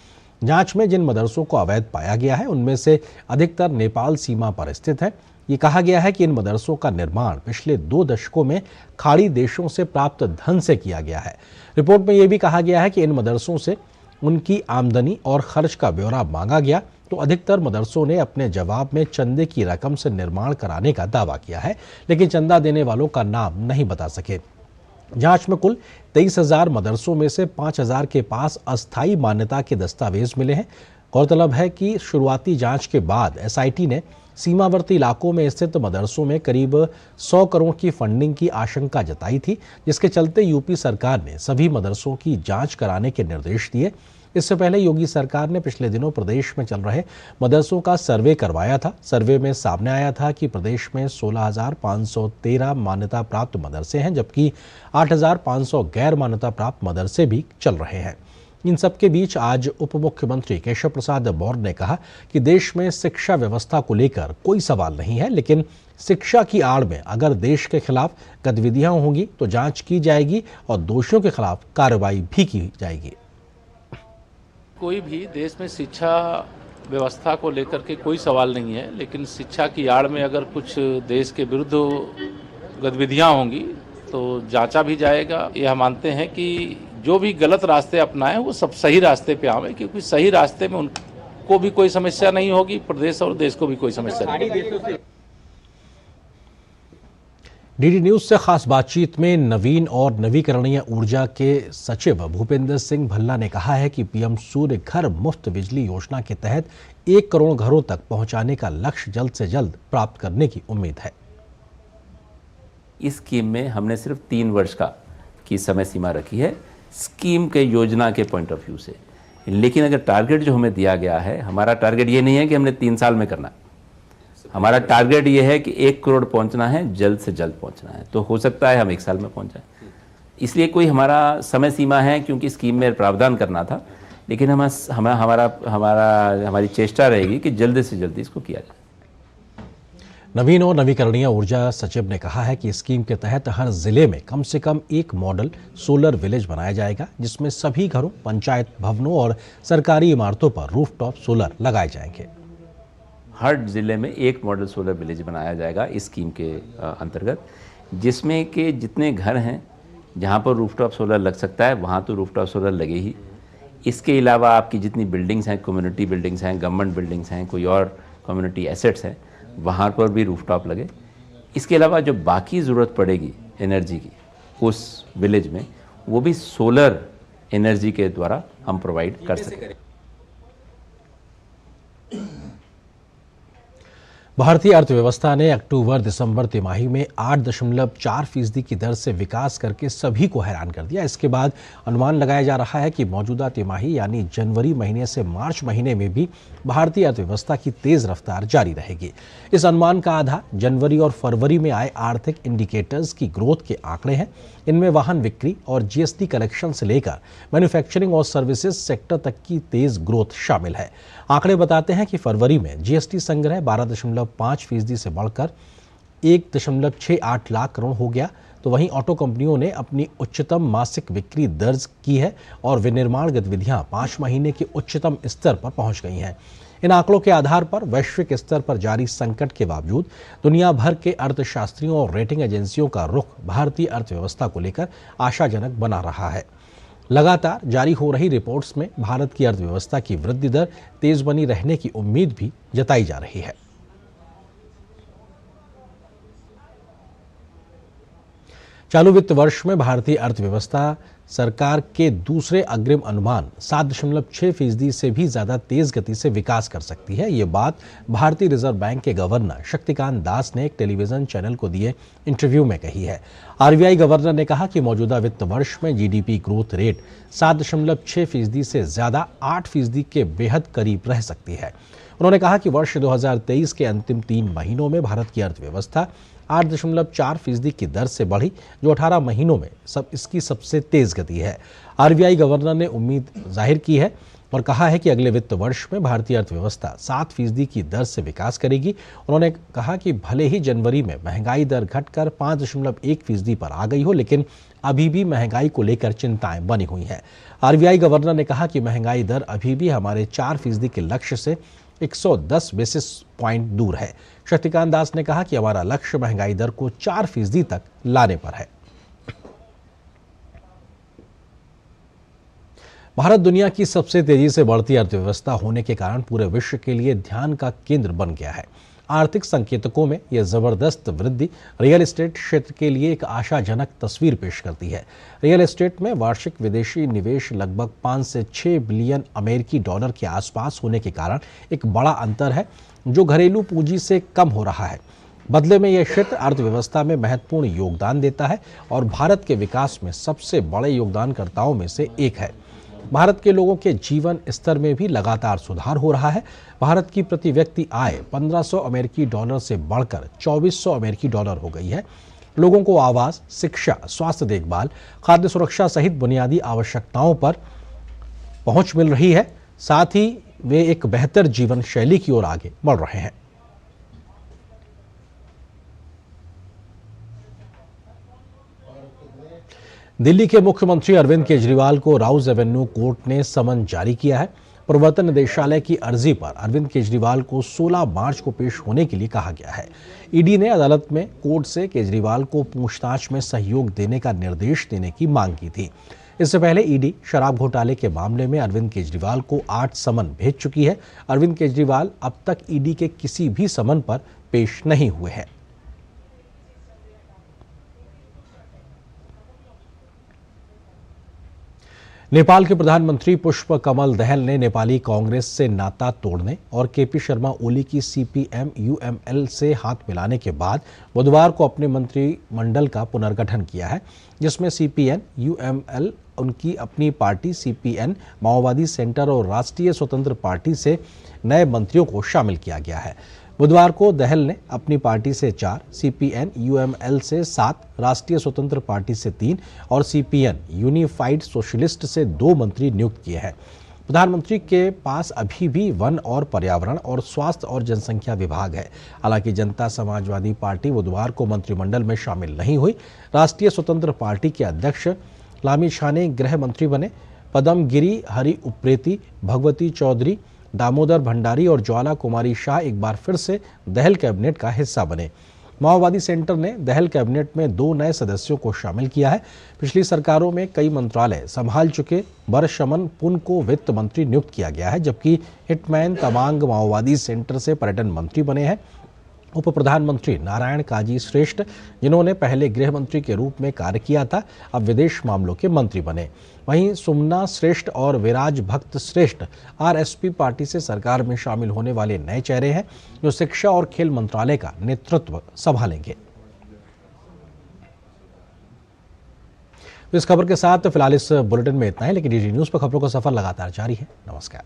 जांच में जिन मदरसों को अवैध पाया गया है उनमें से अधिकतर नेपाल सीमा पर स्थित है। ये कहा गया है कि इन मदरसों का निर्माण पिछले 2 दशकों में खाड़ी देशों से प्राप्त धन से किया गया है। रिपोर्ट में यह भी कहा गया है कि इन मदरसों से उनकी आमदनी और खर्च का ब्यौरा मांगा गया तो अधिकतर मदरसों ने अपने जवाब में चंदे की रकम से निर्माण कराने का दावा किया है, लेकिन चंदा देने वालों का नाम नहीं बता सके। जांच में कुल 23,000 मदरसों में से 5,000 के पास अस्थायी मान्यता के दस्तावेज मिले हैं। गौरतलब है कि शुरुआती जांच के बाद एसआईटी ने सीमावर्ती इलाकों में स्थित मदरसों में करीब 100 करोड़ की फंडिंग की आशंका जताई थी, जिसके चलते यूपी सरकार ने सभी मदरसों की जांच कराने के निर्देश दिए। इससे पहले योगी सरकार ने पिछले दिनों प्रदेश में चल रहे मदरसों का सर्वे करवाया था। सर्वे में सामने आया था कि प्रदेश में 16,513 मान्यता प्राप्त मदरसे हैं, जबकि 8,500 गैर मान्यता प्राप्त मदरसे भी चल रहे हैं। इन सबके बीच आज उप मुख्यमंत्री केशव प्रसाद मौर्य ने कहा कि देश में शिक्षा व्यवस्था को लेकर कोई सवाल नहीं है, लेकिन शिक्षा की आड़ में अगर देश के खिलाफ गतिविधियां होंगी तो जांच की जाएगी और दोषियों के खिलाफ कार्रवाई भी की जाएगी। कोई भी देश में शिक्षा व्यवस्था को लेकर के कोई सवाल नहीं है, लेकिन शिक्षा की आड़ में अगर कुछ देश के विरुद्ध गतिविधियां होंगी तो जांचा भी जाएगा। यह मानते हैं कि जो भी गलत रास्ते अपनाएं वो सब सही रास्ते पे आवे, क्योंकि सही रास्ते में उनको भी कोई समस्या नहीं होगी, प्रदेश और देश को भी कोई समस्या नहीं। डीडी न्यूज से खास बातचीत में नवीन और नवीकरणीय ऊर्जा के सचिव भूपेंद्र सिंह भल्ला ने कहा है कि पीएम सूर्य घर मुफ्त बिजली योजना के तहत 1 करोड़ घरों तक पहुंचाने का लक्ष्य जल्द से जल्द प्राप्त करने की उम्मीद है। इस स्कीम में हमने सिर्फ 3 वर्ष की समय सीमा रखी है स्कीम के योजना के पॉइंट ऑफ व्यू से, लेकिन अगर टारगेट जो हमें दिया गया है, हमारा टारगेट ये नहीं है कि हमने 3 साल में करना, हमारा टारगेट ये है कि 1 करोड़ पहुंचना है, जल्द से जल्द पहुंचना है। तो हो सकता है हम 1 साल में पहुंच जाए, इसलिए कोई हमारा समय सीमा है क्योंकि स्कीम में प्रावधान करना था, लेकिन हमारी चेष्टा रहेगी कि जल्द से जल्द इसको किया जाए। नवीन और नवीकरणीय ऊर्जा सचिव ने कहा है कि स्कीम के तहत हर जिले में कम से कम 1 मॉडल सोलर विलेज बनाया जाएगा, जिसमें सभी घरों, पंचायत भवनों और सरकारी इमारतों पर रूफटॉप सोलर लगाए जाएंगे। हर जिले में 1 मॉडल सोलर विलेज बनाया जाएगा इस स्कीम के अंतर्गत, जिसमें के जितने घर हैं जहां पर रूफटॉप सोलर लग सकता है वहां तो रूफटॉप सोलर लगे ही। इसके अलावा आपकी जितनी बिल्डिंग्स हैं, कम्युनिटी बिल्डिंग्स हैं, गवर्नमेंट बिल्डिंग्स हैं, कोई और कम्युनिटी एसेट्स हैं, वहाँ पर भी रूफटॉप लगे। इसके अलावा जो बाकी ज़रूरत पड़ेगी एनर्जी की उस विलेज में, वो भी सोलर एनर्जी के द्वारा हम प्रोवाइड कर सकें। भारतीय अर्थव्यवस्था ने अक्टूबर-दिसंबर तिमाही में 8.4% की दर से विकास करके सभी को हैरान कर दिया। इसके बाद अनुमान लगाया जा रहा है कि मौजूदा तिमाही यानी जनवरी महीने से मार्च महीने में भी भारतीय अर्थव्यवस्था की तेज रफ्तार जारी रहेगी। इस अनुमान का आधार जनवरी और फरवरी में आए आर्थिक इंडिकेटर्स की ग्रोथ के आंकड़े हैं। इनमें वाहन बिक्री और जीएसटी कलेक्शन से लेकर मैन्युफैक्चरिंग और सर्विसेज सेक्टर तक की तेज ग्रोथ शामिल है। आंकड़े बताते हैं कि फरवरी में जीएसटी संग्रह 12.5% से बढ़कर 1.68 लाख करोड़ हो गया। तो वहीं ऑटो कंपनियों ने अपनी उच्चतम मासिक बिक्री दर्ज की है और विनिर्माण गतिविधियां 5 महीने के उच्चतम स्तर पर पहुंच गई हैं। इन आंकड़ों के आधार पर वैश्विक स्तर पर जारी संकट के बावजूद दुनिया भर के अर्थशास्त्रियों और रेटिंग एजेंसियों का रुख भारतीय अर्थव्यवस्था को लेकर आशाजनक बना रहा है। लगातार जारी हो रही रिपोर्ट्स में भारत की अर्थव्यवस्था की वृद्धि दर तेज बनी रहने की उम्मीद भी जताई जा रही है। चालू वित्त वर्ष में भारतीय अर्थव्यवस्था सरकार के दूसरे अग्रिम अनुमान 7.6% से भी ज्यादा तेज गति से विकास कर सकती है। ये बात भारतीय रिजर्व बैंक के गवर्नर शक्तिकांत दास ने एक टेलीविजन चैनल को दिए इंटरव्यू में कही है। आरबीआई गवर्नर ने कहा कि मौजूदा वित्त वर्ष में जीडीपी ग्रोथ रेट 7.6% से ज्यादा 8% के बेहद करीब रह सकती है। उन्होंने कहा कि वर्ष 2023 के अंतिम 3 महीनों में भारत की अर्थव्यवस्था 8.4% की दर से बढ़ी, जो 18 महीनों में इसकी सबसे तेज गति है। आरबीआई गवर्नर ने उम्मीद जाहिर की है और कहा है कि अगले वित्त वर्ष में भारतीय अर्थव्यवस्था 7% की दर से विकास करेगी। उन्होंने कहा कि भले ही जनवरी में महंगाई दर घटकर 5.1% पर आ गई हो, लेकिन अभी भी महंगाई को लेकर चिंताएं बनी हुई हैं। आरबीआई गवर्नर ने कहा कि महंगाई दर अभी भी हमारे 4% के लक्ष्य से 110 बेसिस पॉइंट दूर है। शक्तिकांत दास ने कहा कि हमारा लक्ष्य महंगाई दर को 4% तक लाने पर है। भारत दुनिया की सबसे तेजी से बढ़ती अर्थव्यवस्था होने के कारण पूरे विश्व के लिए ध्यान का केंद्र बन गया है। आर्थिक संकेतकों में यह जबरदस्त वृद्धि रियल एस्टेट क्षेत्र के लिए एक आशाजनक तस्वीर पेश करती है। रियल एस्टेट में वार्षिक विदेशी निवेश लगभग 5 से 6 बिलियन अमेरिकी डॉलर के आसपास होने के कारण एक बड़ा अंतर है, जो घरेलू पूंजी से कम हो रहा है। बदले में यह क्षेत्र अर्थव्यवस्था में महत्वपूर्ण योगदान देता है और भारत के विकास में सबसे बड़े योगदानकर्ताओं में से एक है। भारत के लोगों के जीवन स्तर में भी लगातार सुधार हो रहा है। भारत की प्रति व्यक्ति आय 1500 अमेरिकी डॉलर से बढ़कर 2400 अमेरिकी डॉलर हो गई है। लोगों को आवास, शिक्षा, स्वास्थ्य देखभाल, खाद्य सुरक्षा सहित बुनियादी आवश्यकताओं पर पहुंच मिल रही है। साथ ही वे एक बेहतर जीवन शैली की ओर आगे बढ़ रहे हैं। दिल्ली के मुख्यमंत्री अरविंद केजरीवाल को राउज एवेन्यू कोर्ट ने समन जारी किया है। प्रवर्तन निदेशालय की अर्जी पर अरविंद केजरीवाल को 16 मार्च को पेश होने के लिए कहा गया है। ईडी ने अदालत में कोर्ट से केजरीवाल को पूछताछ में सहयोग देने का निर्देश देने की मांग की थी। इससे पहले ईडी शराब घोटाले के मामले में अरविंद केजरीवाल को 8 समन भेज चुकी है। अरविंद केजरीवाल अब तक ईडी के किसी भी समन पर पेश नहीं हुए हैं। नेपाल के प्रधानमंत्री पुष्प कमल दहल ने नेपाली कांग्रेस से नाता तोड़ने और केपी शर्मा ओली की सीपीएम यूएमएल से हाथ मिलाने के बाद बुधवार को अपने मंत्रिमंडल का पुनर्गठन किया है, जिसमें सीपीएन यूएमएल, उनकी अपनी पार्टी सीपीएन, माओवादी सेंटर और राष्ट्रीय स्वतंत्र पार्टी से नए मंत्रियों को शामिल किया गया है। बुधवार को दहल ने अपनी पार्टी से 4, सीपीएन यूएमएल से 7, राष्ट्रीय स्वतंत्र पार्टी से 3 और सीपीएन यूनिफाइड सोशलिस्ट से 2 मंत्री नियुक्त किए हैं। प्रधानमंत्री के पास अभी भी वन और पर्यावरण और स्वास्थ्य और जनसंख्या विभाग है। हालांकि जनता समाजवादी पार्टी बुधवार को मंत्रिमंडल में शामिल नहीं हुई। राष्ट्रीय स्वतंत्र पार्टी के अध्यक्ष लामिछाने गृह मंत्री बने। पदमगिरी हरि उप्रेती, भगवती चौधरी, दामोदर भंडारी और ज्वाला कुमारी शाह एक बार फिर से दहल कैबिनेट का हिस्सा बने। माओवादी सेंटर ने दहल कैबिनेट में 2 नए सदस्यों को शामिल किया है। पिछली सरकारों में कई मंत्रालय संभाल चुके बरशमन पुन को वित्त मंत्री नियुक्त किया गया है, जबकि हिटमैन तमांग माओवादी सेंटर से पर्यटन मंत्री बने हैं। उप प्रधानमंत्री नारायण काजी श्रेष्ठ, जिन्होंने पहले गृह मंत्री के रूप में कार्य किया था, अब विदेश मामलों के मंत्री बने। वहीं सुमना श्रेष्ठ और विराज भक्त श्रेष्ठ आरएसपी पार्टी से सरकार में शामिल होने वाले नए चेहरे हैं, जो शिक्षा और खेल मंत्रालय का नेतृत्व संभालेंगे। इस खबर के साथ फिलहाल इस बुलेटिन में इतना है, लेकिन डीडी न्यूज पर खबरों का सफर लगातार जारी है। नमस्कार।